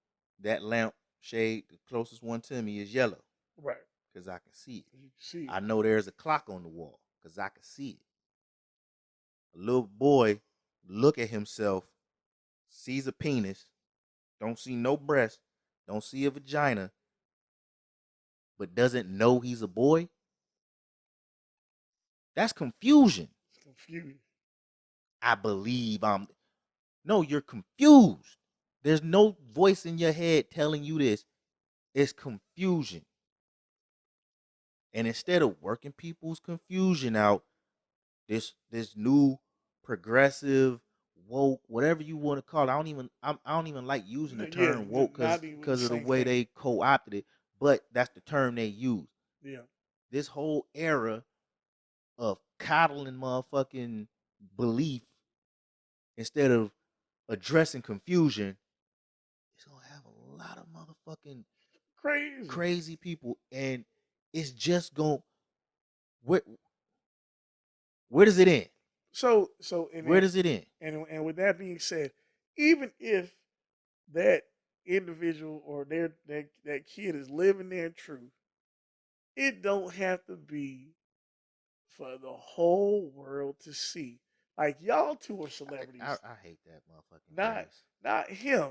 that lamp shade, the closest one to me, is yellow
right.
because I can see it.
You can see it.
I know there's a clock on the wall because I can see it. A little boy look at himself, sees a penis, don't see no breast, don't see a vagina, but doesn't know he's a boy. That's confusion.
It's confused.
I believe I'm. No, you're confused. There's no voice in your head telling you this. It's confusion. And instead of working people's confusion out, this new progressive woke, whatever you want to call it, I don't even like using the
Yeah,
term woke
not even the
because of the
same
way
thing.
they co-opted it, but that's the term they use.
Yeah,
This whole era of coddling motherfucking belief instead of addressing confusion, it's gonna have a lot of motherfucking
crazy.
crazy people, and it's just going where where does it end?
So in
Where
that
does it end?
and with that being said, even if that individual or that kid is living their truth, it don't have to be for the whole world to see. Like y'all two are celebrities,
I hate that motherfucking
not
phrase.
not him.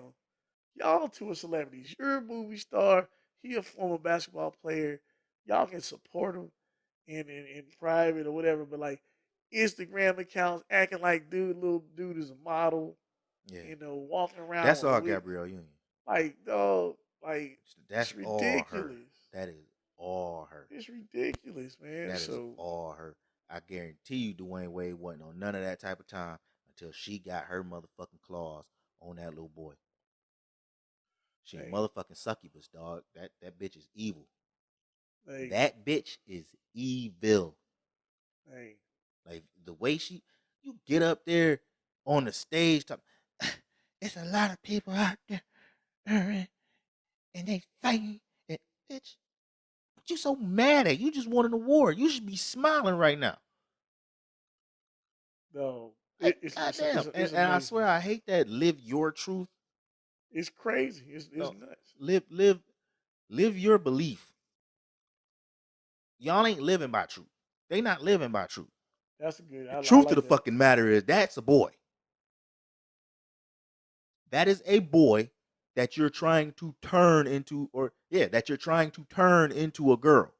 Y'all two are celebrities. You're a movie star. He a former basketball player. Y'all can support him in private or whatever. But like Instagram accounts acting like little dude is a model.
Yeah,
You know, walking around
that's
with a
all
wig.
Gabrielle Union.
Like dog, like it's
That's all her.
ridiculous.
That is all her.
It's ridiculous, man.
That is
So
all her. I guarantee you, Dwayne Wade wasn't on none of that type of time until she got her motherfucking claws on that little boy. She a
Hey.
motherfucking succubus, dog. That bitch is evil.
Hey.
That bitch is evil.
Hey.
Like the way you get up there on the stage, it's a lot of people out there, and they fighting. And bitch, what you so mad at? You just won an award. You should be smiling right now.
No.
Like,
It's
goddamn.
it's
And I
amazing.
swear, I hate that. Live your truth.
It's crazy. It's
No,
nuts.
live your belief. Y'all ain't living by truth. They not living by truth.
That's a good.
The
I
truth
like
of the
that.
fucking matter is that's a boy. That is a boy that you're trying to turn into, that you're trying to turn into a girl.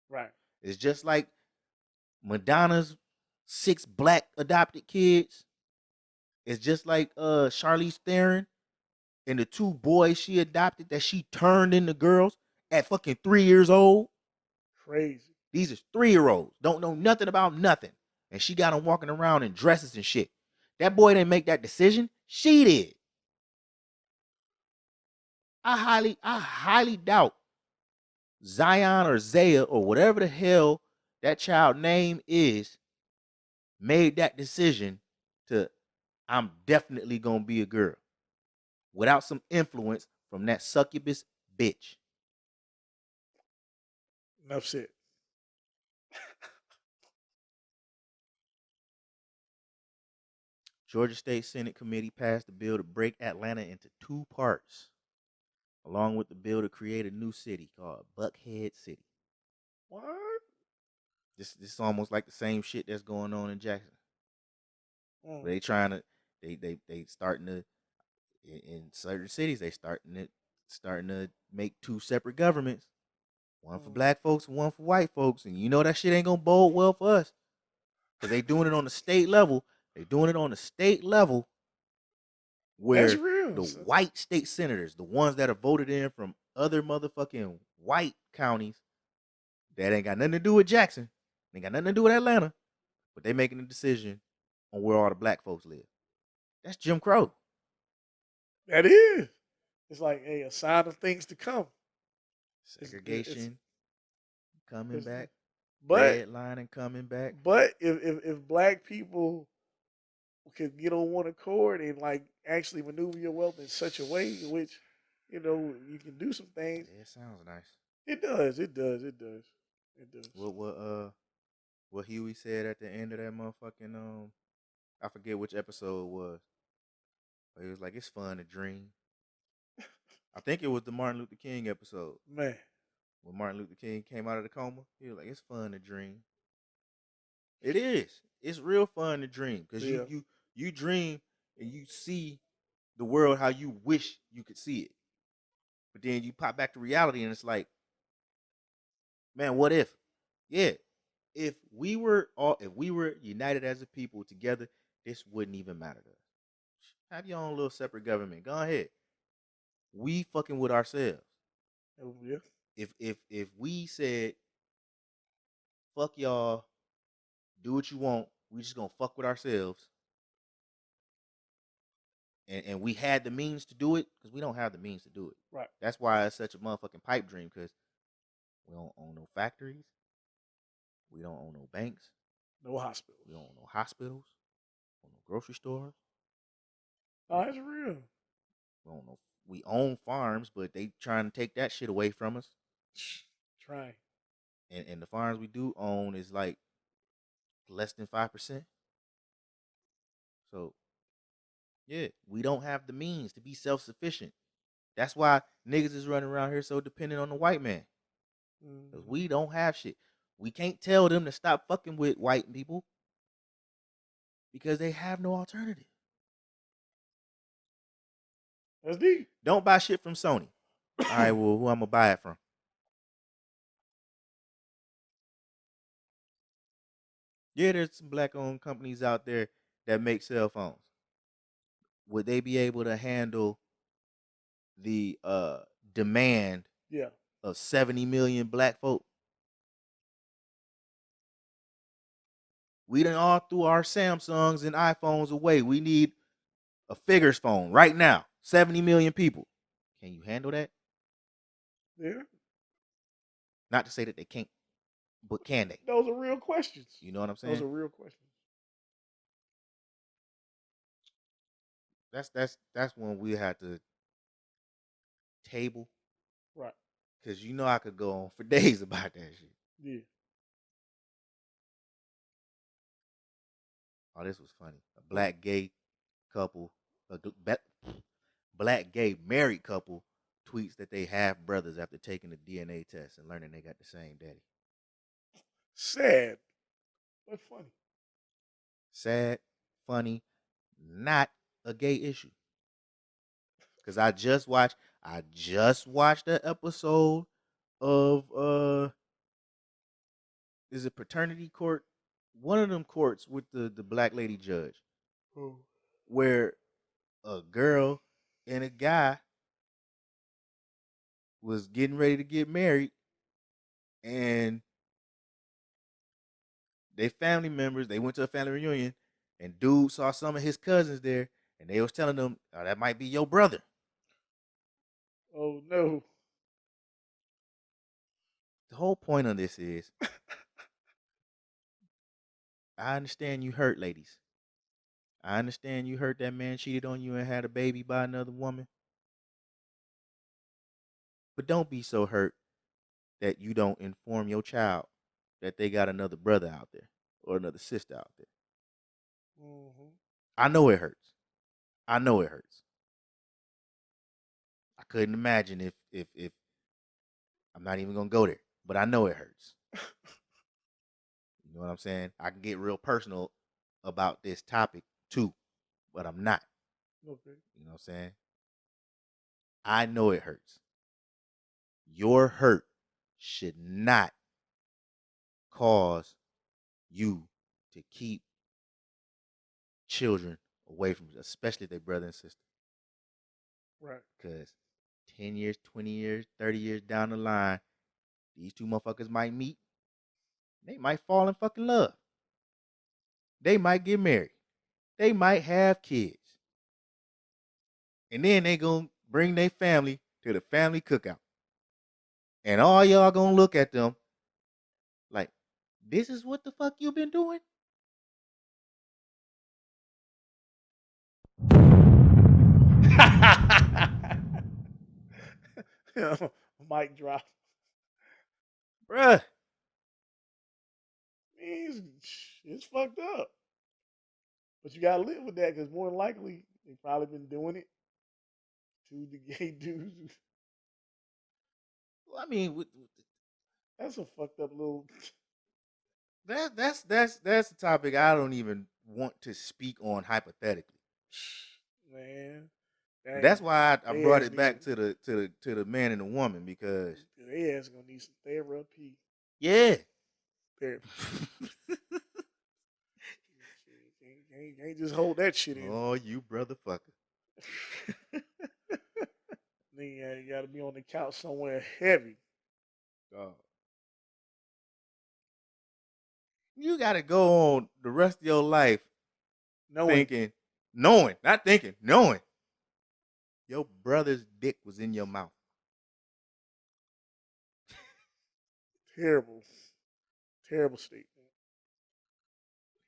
Right.
It's just like Madonna's 6 black adopted kids. It's just like Charlize Theron and the 2 boys she adopted that she turned into girls at fucking 3 years old.
Crazy.
These are 3-year-olds. Don't know nothing about nothing. And she got them walking around in dresses and shit. That boy didn't make that decision. She did. I highly doubt Zion or Zaya or whatever the hell that child name is made that decision to, I'm definitely gonna be a girl, without some influence from that succubus bitch.
Enough said.
Georgia State Senate Committee passed a bill to break Atlanta into 2 parts, along with the bill to create a new city called Buckhead City.
What?
This is almost like the same shit that's going on in Jackson.
Mm.
They trying to they starting to, in certain cities they starting to make 2 separate governments, one for black folks and one for white folks, and you know that shit ain't gonna bode well for us because they doing it on the state level. They doing it on the state level where
That's real.
the white state senators, the ones that are voted in from other motherfucking white counties that ain't got nothing to do with Jackson, ain't got nothing to do with Atlanta, but they making a decision on where all the black folks live. That's Jim Crow.
That is. It's like, hey, a sign of things to come.
Segregation coming back.
But
Redlining coming back.
But if black people could get on one accord and like actually maneuver your wealth in such a way in which, you know, you can do some things.
Yeah, it sounds nice.
It does. It does. It does. It does.
What Huey said at the end of that motherfucking I forget which episode it was. But he was like, it's fun to dream. I think it was the Martin Luther King episode.
Man.
When Martin Luther King came out of the coma, he was like, it's fun to dream. It is. It's real fun to dream. Because you dream and you see the world how you wish you could see it. But then you pop back to reality and it's like, man, what if? Yeah. If we were united as a people together, this wouldn't even matter to us. Have your own little separate government. Go ahead. We fucking with ourselves.
Oh, yeah.
If we said, fuck y'all, do what you want, we just gonna fuck with ourselves. And we had the means to do it, because we don't have the means to do it.
Right.
That's why it's such a motherfucking pipe dream, because we don't own no factories. We don't own no banks.
No hospitals.
We don't own no hospitals. No grocery stores.
Oh, that's real.
We don't know. We own farms, but they trying to take that shit away from us.
Trying.
And the farms we do own is like less than 5%. So, yeah, we don't have the means to be self-sufficient. That's why niggas is running around here so dependent on the white man. Because we don't have shit. We can't tell them to stop fucking with white people because they have no alternative.
That's deep.
Don't buy shit from Sony. All right, well, who I'm going to buy it from? Yeah, there's some black-owned companies out there that make cell phones. Would they be able to handle the demand of 70 million black folk? We done all threw our Samsungs and iPhones away. We need a figures phone right now. 70 million people. Can you handle that?
Yeah.
Not to say that they can't, but can they?
Those are real questions.
You know what I'm
Those
saying?
are real questions.
That's when we have to table,
Right.
because I could go on for days about that shit.
Yeah.
Oh, this was funny. A black gay couple, black gay married couple tweets that they have brothers after taking a DNA test and learning they got the same daddy.
Sad, but funny.
Sad, funny, not a gay issue. Cause I just watched that episode of is it paternity court? One of them courts with the black lady judge,
Oh.
where a girl and a guy was getting ready to get married, and they family members, they went to a family reunion, and dude saw some of his cousins there, and they was telling them, oh, that might be your brother.
Oh no.
The whole point of this is, I understand you hurt, ladies. I understand you hurt that man cheated on you and had a baby by another woman. But don't be so hurt that you don't inform your child that they got another brother out there or another sister out there.
Mm-hmm.
I know it hurts. I know it hurts. I couldn't imagine if I'm not even gonna go there, but I know it hurts. You know what I'm saying? I can get real personal about this topic too, but I'm not.
Okay.
You know what I'm saying? I know it hurts. Your hurt should not cause you to keep children away from, especially their brother and sister.
Right.
Because 10 years, 20 years, 30 years down the line, these two motherfuckers might meet. They might fall in fucking love. They might get married. They might have kids. And then they gonna bring their family to the family cookout. And all y'all gonna look at them like, this is what the fuck you been doing?
Mic drop.
Bruh.
It's fucked up. But you gotta live with that because more than likely they probably been doing it to the gay dudes.
I mean,
That's a fucked up little.
that's a topic I don't even want to speak on hypothetically.
Man,
That's why I brought it back
to
to the man and the woman, because
they ass gonna need some therapy.
yeah.
Therapy. Can't just hold that shit in.
Oh, you brother fucker.
Then you gotta be on the couch somewhere heavy.
Oh. You gotta go on the rest of your life knowing your brother's dick was in your mouth.
Terrible statement.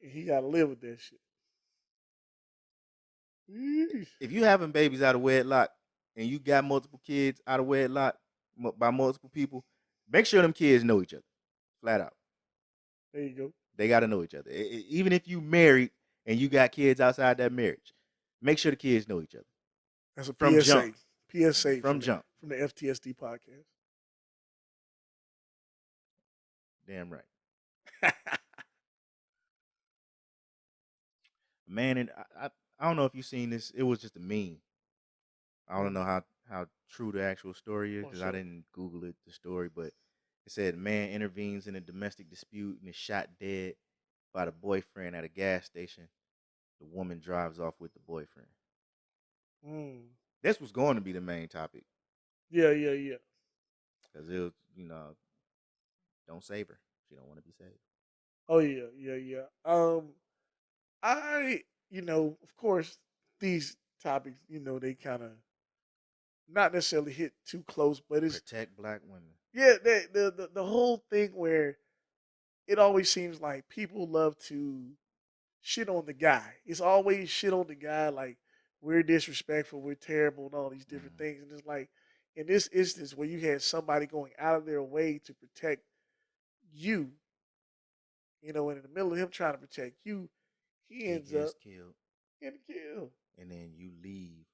And he gotta live with that shit.
If you having babies out of wedlock and you got multiple kids out of wedlock by multiple people, make sure them kids know each other. Flat out.
There you go.
They got to know each other. Even if you married and you got kids outside that marriage, make sure the kids know each other.
That's a
from
PSA.
Jump.
PSA
from jump.
From the FTSD podcast.
Damn right. Man, and I don't know if you've seen this. It was just a meme. I don't know how true the actual story is, because I didn't Google it, the story, but it said man intervenes in a domestic dispute and is shot dead by the boyfriend at a gas station. The woman drives off with the boyfriend. This was going to be the main topic.
Yeah.
Because it was, don't save her. She don't want to be saved.
Oh yeah. I of course these topics, they kind of not necessarily hit too close, but it's
Protect black women.
yeah, the whole thing where it always seems like people love to shit on the guy. It's always shit on the guy, like we're disrespectful, we're terrible, and all these different things. And it's like in this instance where you had somebody going out of their way to protect you, and in the middle of him trying to protect you, he
He
ends up
gets killed,
getting killed.
and then you leave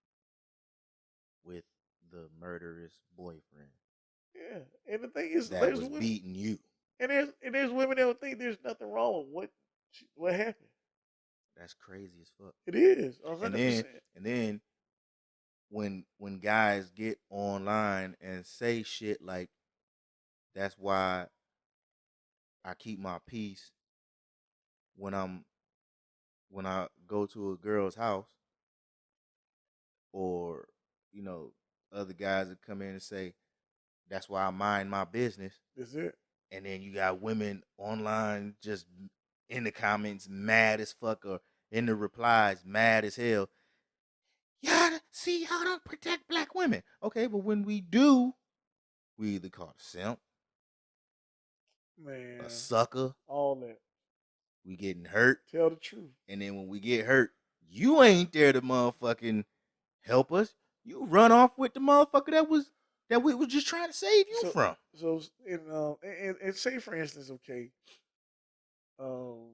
with the murderous boyfriend
Yeah, and the thing is,
that
there's
was
women,
beating you.
and there's women that would think there's nothing wrong with what happened.
That's crazy as fuck.
It is
And
100%.
then when guys get online and say shit like, that's why I keep my peace when I go to a girl's house, or other guys that come in and say that's why I mind my business.
That's it.
And then you got women online just in the comments mad as fuck, or in the replies mad as hell. Y'all see, y'all don't protect black women. Okay, but when we do, we either call a simp,
Man,
a sucker,
all that.
we getting hurt.
Tell the truth.
And then when we get hurt, you ain't there to motherfucking help us. You run off with the motherfucker that we was just trying to save you from.
So, and say for instance, okay, um,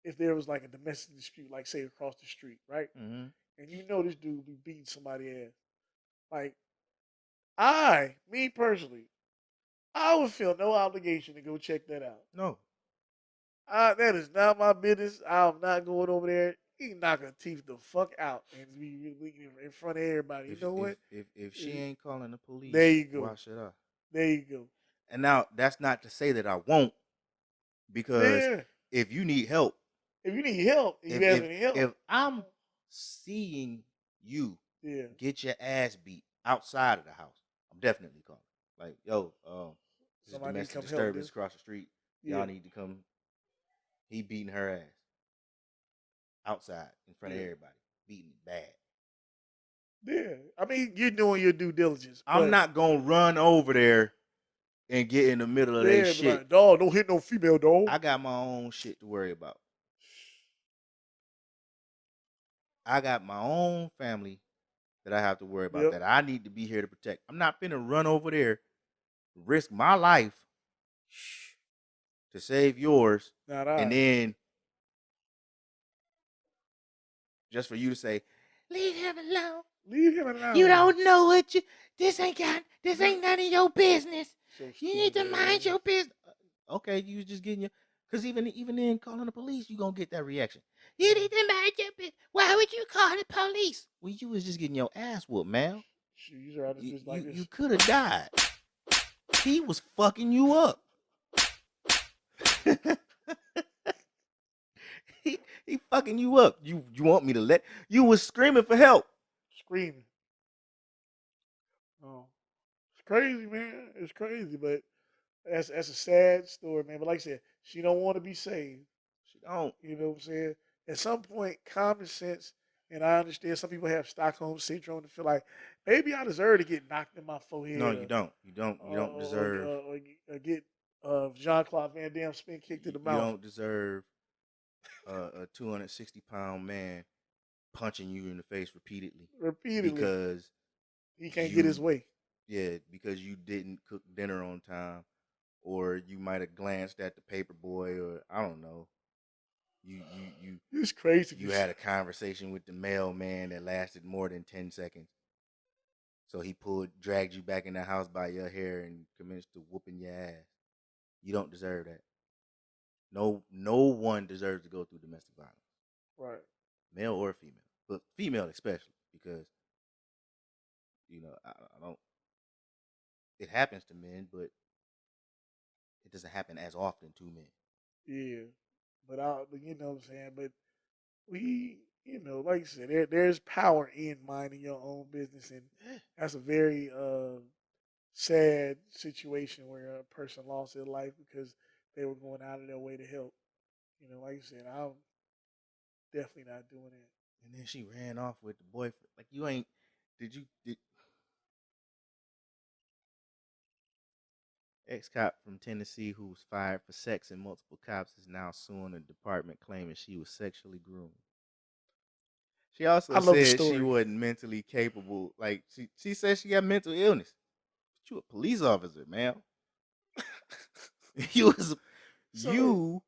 if there was like a domestic dispute, like say across the street, right,
Mm-hmm.
and this dude be beating somebody ass, like me personally, I would feel no obligation to go check that out.
No.
That is not my business. I'm not going over there. He knock her teeth the fuck out and be in front of everybody. You know what?
If she ain't calling the police,
there you go.
why should I?
There you go.
And now that's not to say that I won't, because
Yeah.
if you need help,
if you need help,
if I'm seeing you get your ass beat outside of the house, I'm definitely calling. Like, yo, this is domestic disturbance across the street. Y'all need to come. He beating her ass outside in front of everybody, beating it bad.
Yeah, I mean, you're doing your due diligence.
I'm not gonna run over there and get in the middle of that shit.
Like, dog, don't hit no female, dog.
I got my own shit to worry about. I got my own family that I have to worry about, that I need to be here to protect. I'm not finna run over there, risk my life to save yours, and then just for you to say, leave him alone.
Leave him alone.
You don't know what this ain't none of your business. So you need to mind your business. Okay, you was just getting your, because even then calling the police, you gonna get that reaction. You need to mind your business. Why would you call the police? Well, you was just getting your ass whooped, man. You could have died. He was fucking you up. he fucking you up. You want me to let you was screaming for help.
Screaming. Oh, it's crazy, man. It's crazy, but that's a sad story, man. But like I said, she don't want to be saved.
She don't.
You know what I'm saying? At some point, common sense, and I understand some people have Stockholm syndrome to feel like maybe I deserve to get knocked in my forehead.
No, you don't. You don't deserve.
Or get Jean-Claude Van Damme spin kicked in the mouth.
You don't deserve a 260-pound man punching you in the face repeatedly. Because
he can't get his way.
Yeah, because you didn't cook dinner on time, or you might have glanced at the paper boy, or I don't know. You
It's crazy.
You had a conversation with the mailman that lasted more than 10 seconds. So he dragged you back in the house by your hair and commenced to whooping your ass. You don't deserve that. No one deserves to go through domestic violence.
Right.
Male or female. But female especially, because I don't, it happens to men, but it doesn't happen as often to men.
Yeah. But you know what I'm saying? But we, like you said, there's power in minding your own business, and that's a very sad situation where a person lost their life because they were going out of their way to help. Like you said, I'm definitely not doing it.
And then she ran off with the boyfriend. Like, you ain't. Did ex-cop from Tennessee who was fired for sex and multiple cops is now suing the department claiming she was sexually groomed. She
I
also
love the
said she
story.
wasn't mentally capable. Like she said she got mental illness. But you a police officer, man. you was
So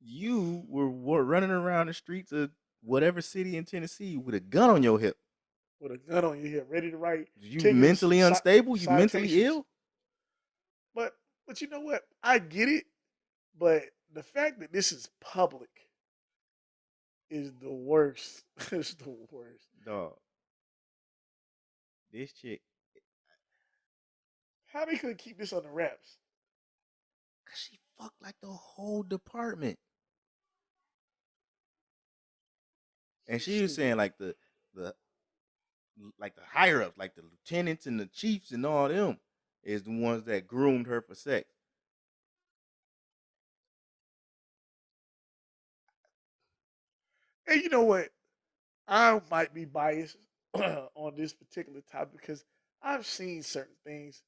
you were running around the streets of whatever city in Tennessee with a gun on your hip.
with a gun on your hip, ready to write
You
tickets,
mentally unstable? You mentally
citations.
ill?
But you know what? I get it, but the fact that this is public is the worst. It's the worst.
Dog. This chick,
How they could keep this on the wraps?
cause she fucked like the whole department. And she was saying like the like the higher ups, like the lieutenants and the chiefs and all them, is the ones that groomed her for sex.
And you know what? I might be biased on this particular topic because I've seen certain things,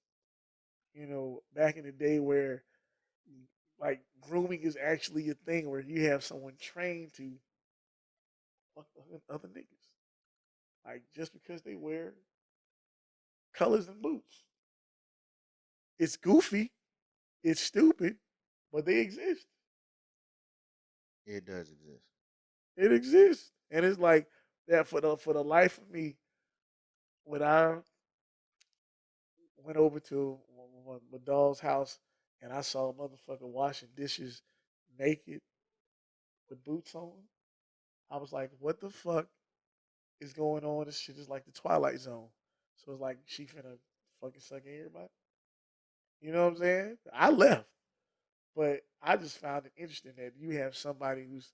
back in the day where like grooming is actually a thing where you have someone trained to fuck other niggas. Like just because they wear colors and boots. It's goofy, it's stupid, but they exist.
It does exist.
It exists. And it's like that for the life of me, when I went over to my dog's house and I saw a motherfucker washing dishes naked with boots on, I was like, what the fuck is going on? This shit is like the Twilight Zone. So it's like she finna fucking suck everybody. You know what I'm saying? I left. But I just found it interesting that you have somebody who's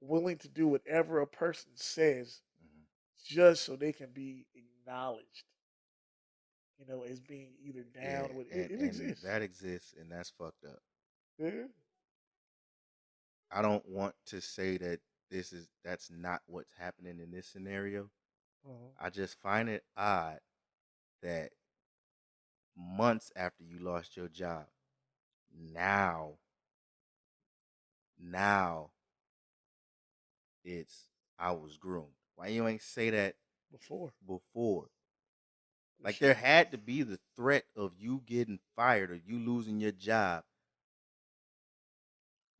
willing to do whatever a person says
Mm-hmm.
just so they can be acknowledged, as being either
Yeah,
down with it. It
and
exists.
that exists, and that's fucked up.
Yeah.
I don't want to say that that's not what's happening in this scenario.
Uh-huh.
I just find it odd that months after you lost your job, now now it's I was groomed. Why you ain't say that
Before.
before? Like
She,
there had to be the threat of you getting fired or you losing your job.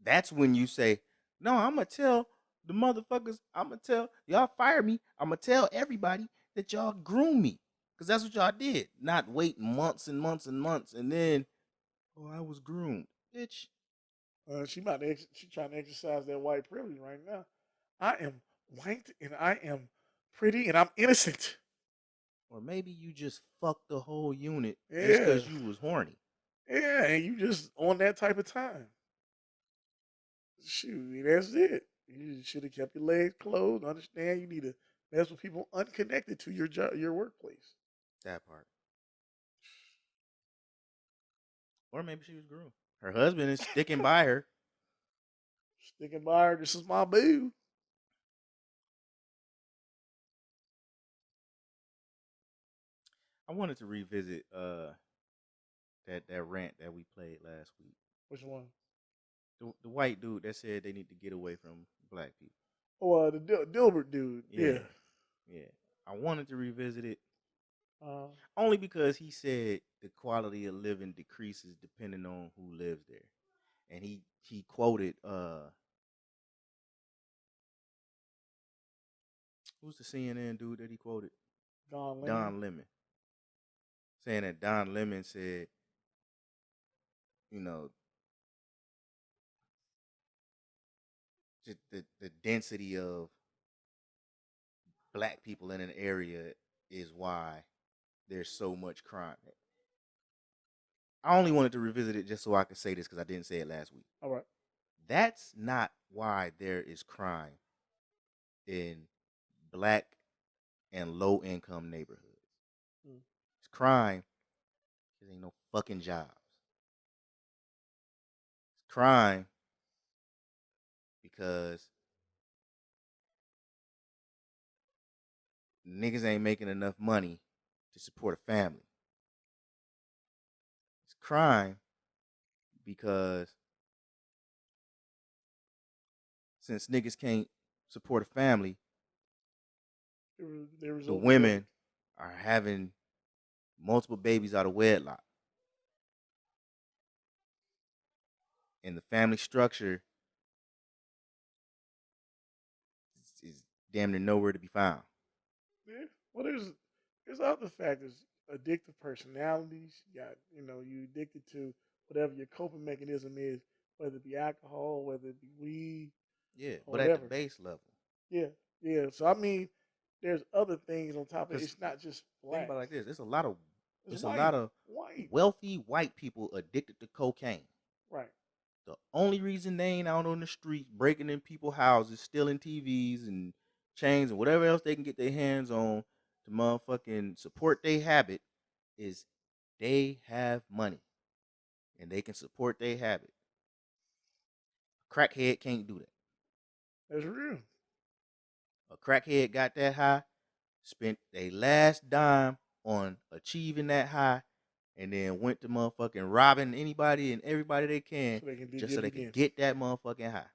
That's when you say, "No, I'm gonna tell the motherfuckers. I'm gonna tell y'all fire me. I'm gonna tell everybody that y'all groom me, because that's what y'all did. Not wait months and months and months, and then, oh, I was groomed, bitch.
she trying to exercise that white privilege right now. I am white and I am pretty and I'm innocent.
Or maybe you just fucked the whole unit just
Yeah.
because you was horny.
Yeah, and you just on that type of time. Shoot, that's it. You should have kept your legs closed. Understand you need to mess with people unconnected to your job, your workplace.
That part. Or maybe she was groomed. Her husband is sticking by her.
Sticking by her, this is my boo.
I wanted to revisit that rant that we played last week.
Which one?
The white dude that said they need to get away from black people.
Oh, the Dilbert dude.
Yeah,
Yeah.
yeah. I wanted to revisit it
Uh,
only because he said the quality of living decreases depending on who lives there, and he quoted who's the CNN dude that he quoted?
Don Lemon.
Don Lemon, saying that Don Lemon said, you know, just the density of black people in an area is why there's so much crime. I only wanted to revisit it just so I could say this because I didn't say it last week.
All right.
That's not why there is crime in black and low income neighborhoods.
Mm.
It's crime because ain't no fucking jobs. It's crime because niggas ain't making enough money to support a family. It's crime because since niggas can't support a family, the women are having multiple babies out of wedlock. And the family structure is damn near nowhere to be found.
Yeah. Well, there's other factors. Addictive personalities. You got, you addicted to whatever your coping mechanism is, whether it be alcohol, whether it be weed,
Yeah,
or
but
whatever.
at the base level.
Yeah, yeah. So I mean, there's other things on top of it.
'Cause
It's not just
think
black.
about it like this. There's a lot of
It's
a
white.
lot of
White.
wealthy white people addicted to cocaine.
Right.
The only reason they ain't out on the street breaking in people's houses, stealing TVs and chains and whatever else they can get their hands on to motherfucking support their habit is they have money and they can support their habit. A crackhead can't do that.
That's real.
A crackhead got that high, spent their last dime on achieving that high, and then went to motherfucking robbing anybody and everybody they can,
So they can
just so they can
again.
get that motherfucking high.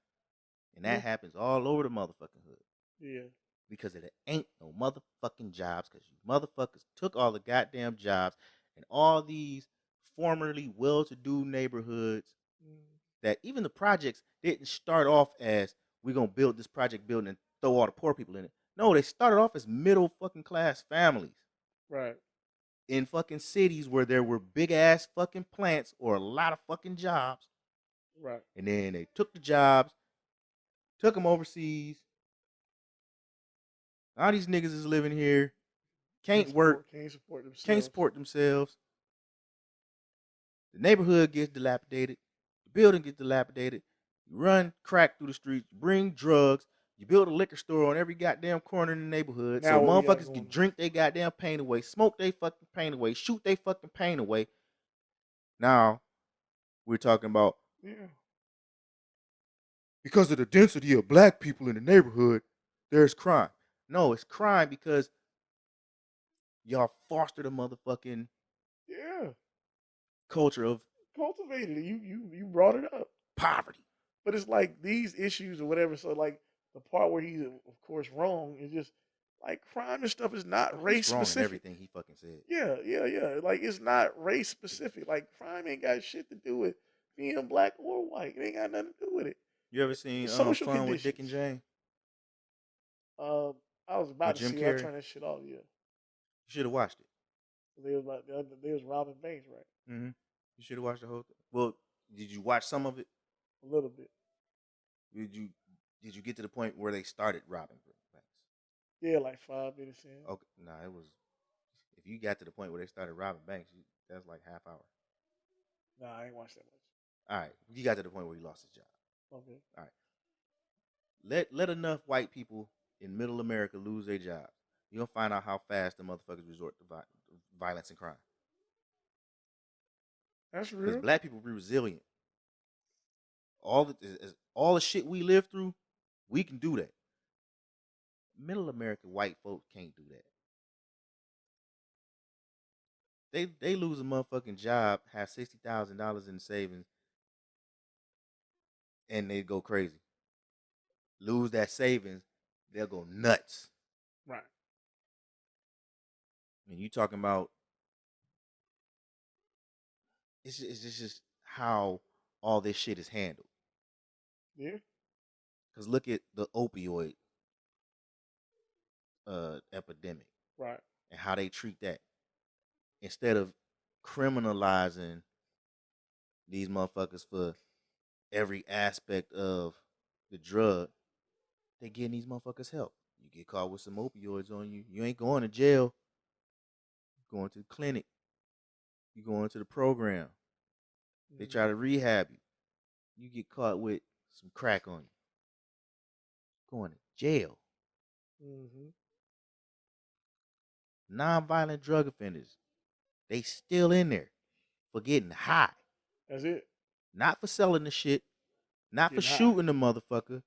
And that happens all over the motherfucking hood.
Yeah.
Because there ain't no motherfucking jobs, because you motherfuckers took all the goddamn jobs, and all these formerly well-to-do neighborhoods that even the projects didn't start off as, we're going to build this project building and throw all the poor people in it. No, they started off as middle fucking class families.
Right.
In fucking cities where there were big ass fucking plants or a lot of fucking jobs.
Right.
And then they took the jobs, took them overseas. All these niggas is living here, can't work, can't support themselves. The neighborhood gets dilapidated. The building gets dilapidated. You run crack through the streets, you bring drugs, you build a liquor store on every goddamn corner in the neighborhood.
Now
so motherfuckers can drink their goddamn pain away, smoke their fucking pain away, shoot their fucking pain away. Now, we're talking about, because of the density of black people in the neighborhood, there's crime. No, it's crime because y'all fostered a motherfucking culture of
cultivated it. You brought it up.
Poverty.
But it's like these issues or whatever. So like the part where he's of course wrong is just like crime and stuff is not race specific.
In everything he fucking said.
Yeah. Like it's not race specific. Like crime ain't got shit to do with being black or white. It ain't got nothing to do with it.
You ever seen
social
Fun with Dick and Jane?
I was about to see. I turned that shit off. Yeah.
You should have watched it.
They was robbing banks, right?
Mm-hmm. You should have watched the whole thing. Well, did you watch some of it?
A little bit.
Did you get to the point where they started robbing banks?
Yeah, like 5 minutes in.
Okay, it was. If you got to the point where they started robbing banks, that's like half hour.
Nah, I ain't watched that much.
All right, you got to the point where he lost his job.
Okay.
All right. Let enough white people in Middle America lose their jobs. You're gonna find out how fast the motherfuckers resort to violence and crime.
That's real.
Because black people be resilient. All the shit we live through, we can do that. Middle America white folks can't do that. They lose a motherfucking job, have $60,000 in savings, and they go crazy. Lose that savings, they'll go nuts.
Right.
And you talking about it's just how all this shit is handled.
Yeah.
Because look at the opioid epidemic.
Right.
And how they treat that. Instead of criminalizing these motherfuckers for every aspect of the drug, they getting these motherfuckers help. You get caught with some opioids on you, you ain't going to jail. You're going to the clinic. You're going to the program. They try to rehab you. You get caught with some crack on you. Going to jail.
Mm-hmm.
Non-violent drug offenders, they still in there for getting high.
That's it.
Not for selling the shit. Not for shooting the motherfucker.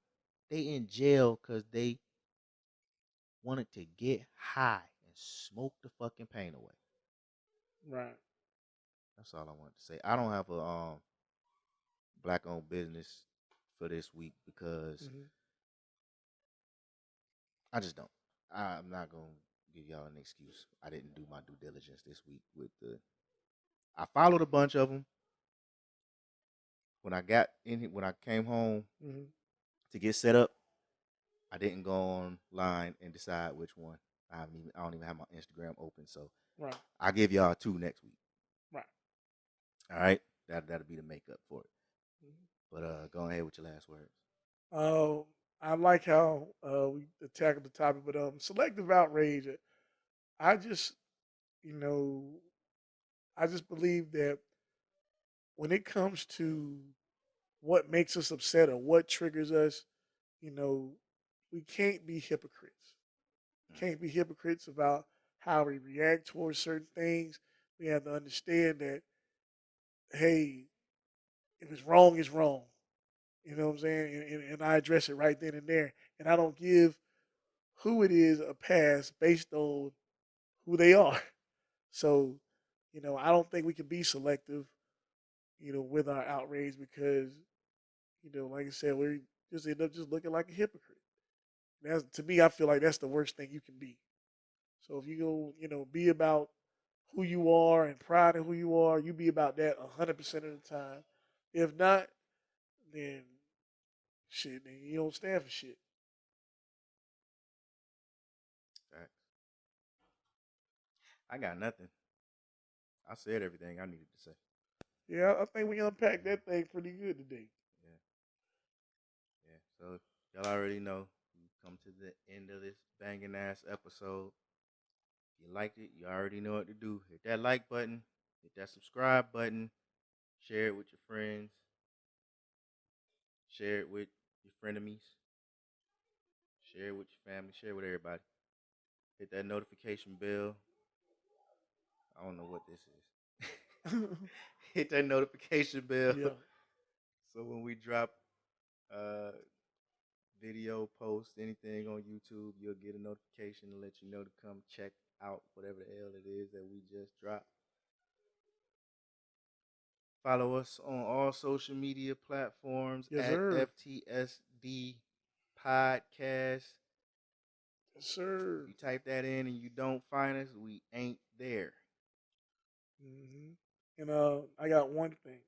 They in jail because they wanted to get high and smoke the fucking pain away.
Right.
That's all I wanted to say. I don't have a black-owned business for this week because I just don't. I'm not gonna give y'all an excuse. I didn't do my due diligence this week I followed a bunch of them. When I came home to get set up, I didn't go online and decide which one. I don't even have my Instagram open, so
right.
I'll give y'all 2 next week.
Right.
All right, that'll be the makeup for it. But go ahead with your last words.
I like how we tackled the topic, but selective outrage. I just believe that when it comes to what makes us upset or what triggers us, we can't be hypocrites. Can't be hypocrites about how we react towards certain things. We have to understand that, hey, if it's wrong, it's wrong. You know what I'm saying? And I address it right then and there. And I don't give who it is a pass based on who they are. So, I don't think we can be selective, with our outrage because, like I said, we just end up just looking like a hypocrite. To me, I feel like that's the worst thing you can be. So if you go, be about who you are and proud of who you are, you be about that 100% of the time. If not, then shit, then you don't stand for shit.
Right. I got nothing. I said everything I needed to say.
Yeah, I think we unpacked that thing pretty good today.
Yeah. So y'all already know we've come to the end of this banging ass episode. If you liked it, you already know what to do. Hit that like button, hit that subscribe button, share it with your friends, share it with your frenemies, share it with your family, share it with everybody. Hit that notification bell. I don't know what this is. Hit that notification bell.
Yeah.
So when we drop video, post, anything on YouTube, you'll get a notification to let you know to come check out whatever the hell it is that we just dropped. Follow us on all social media platforms
Yes,
at
sir.
FTSD Podcast.
Yes, sir.
If you type that in and you don't find us, we ain't there.
And I got one thing.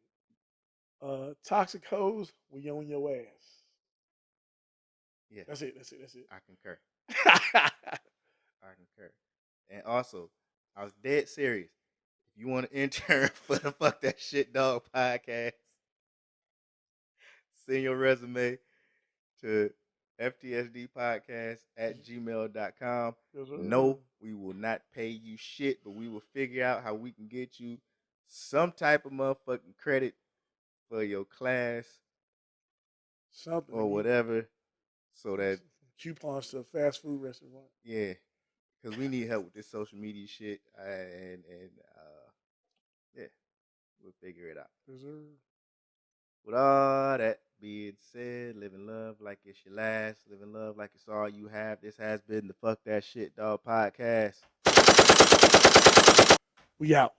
Toxic hoes, we on your ass.
Yeah.
That's it.
I concur. And also, I was dead serious. If you want to intern for the Fuck That Shit Dog podcast, send your resume to ftsdpodcast@gmail.com.
Yes,
No, we will not pay you shit, but we will figure out how we can get you some type of motherfucking credit for your class
something
or whatever, so that
coupons to a fast food restaurant.
Yeah, because we need help with this social media shit, and yeah, we'll figure it out.
Yes, sir.
With all that being said, live and love like it's your last. Live and love like it's all you have. This has been the Fuck That Shit Dog podcast.
We out.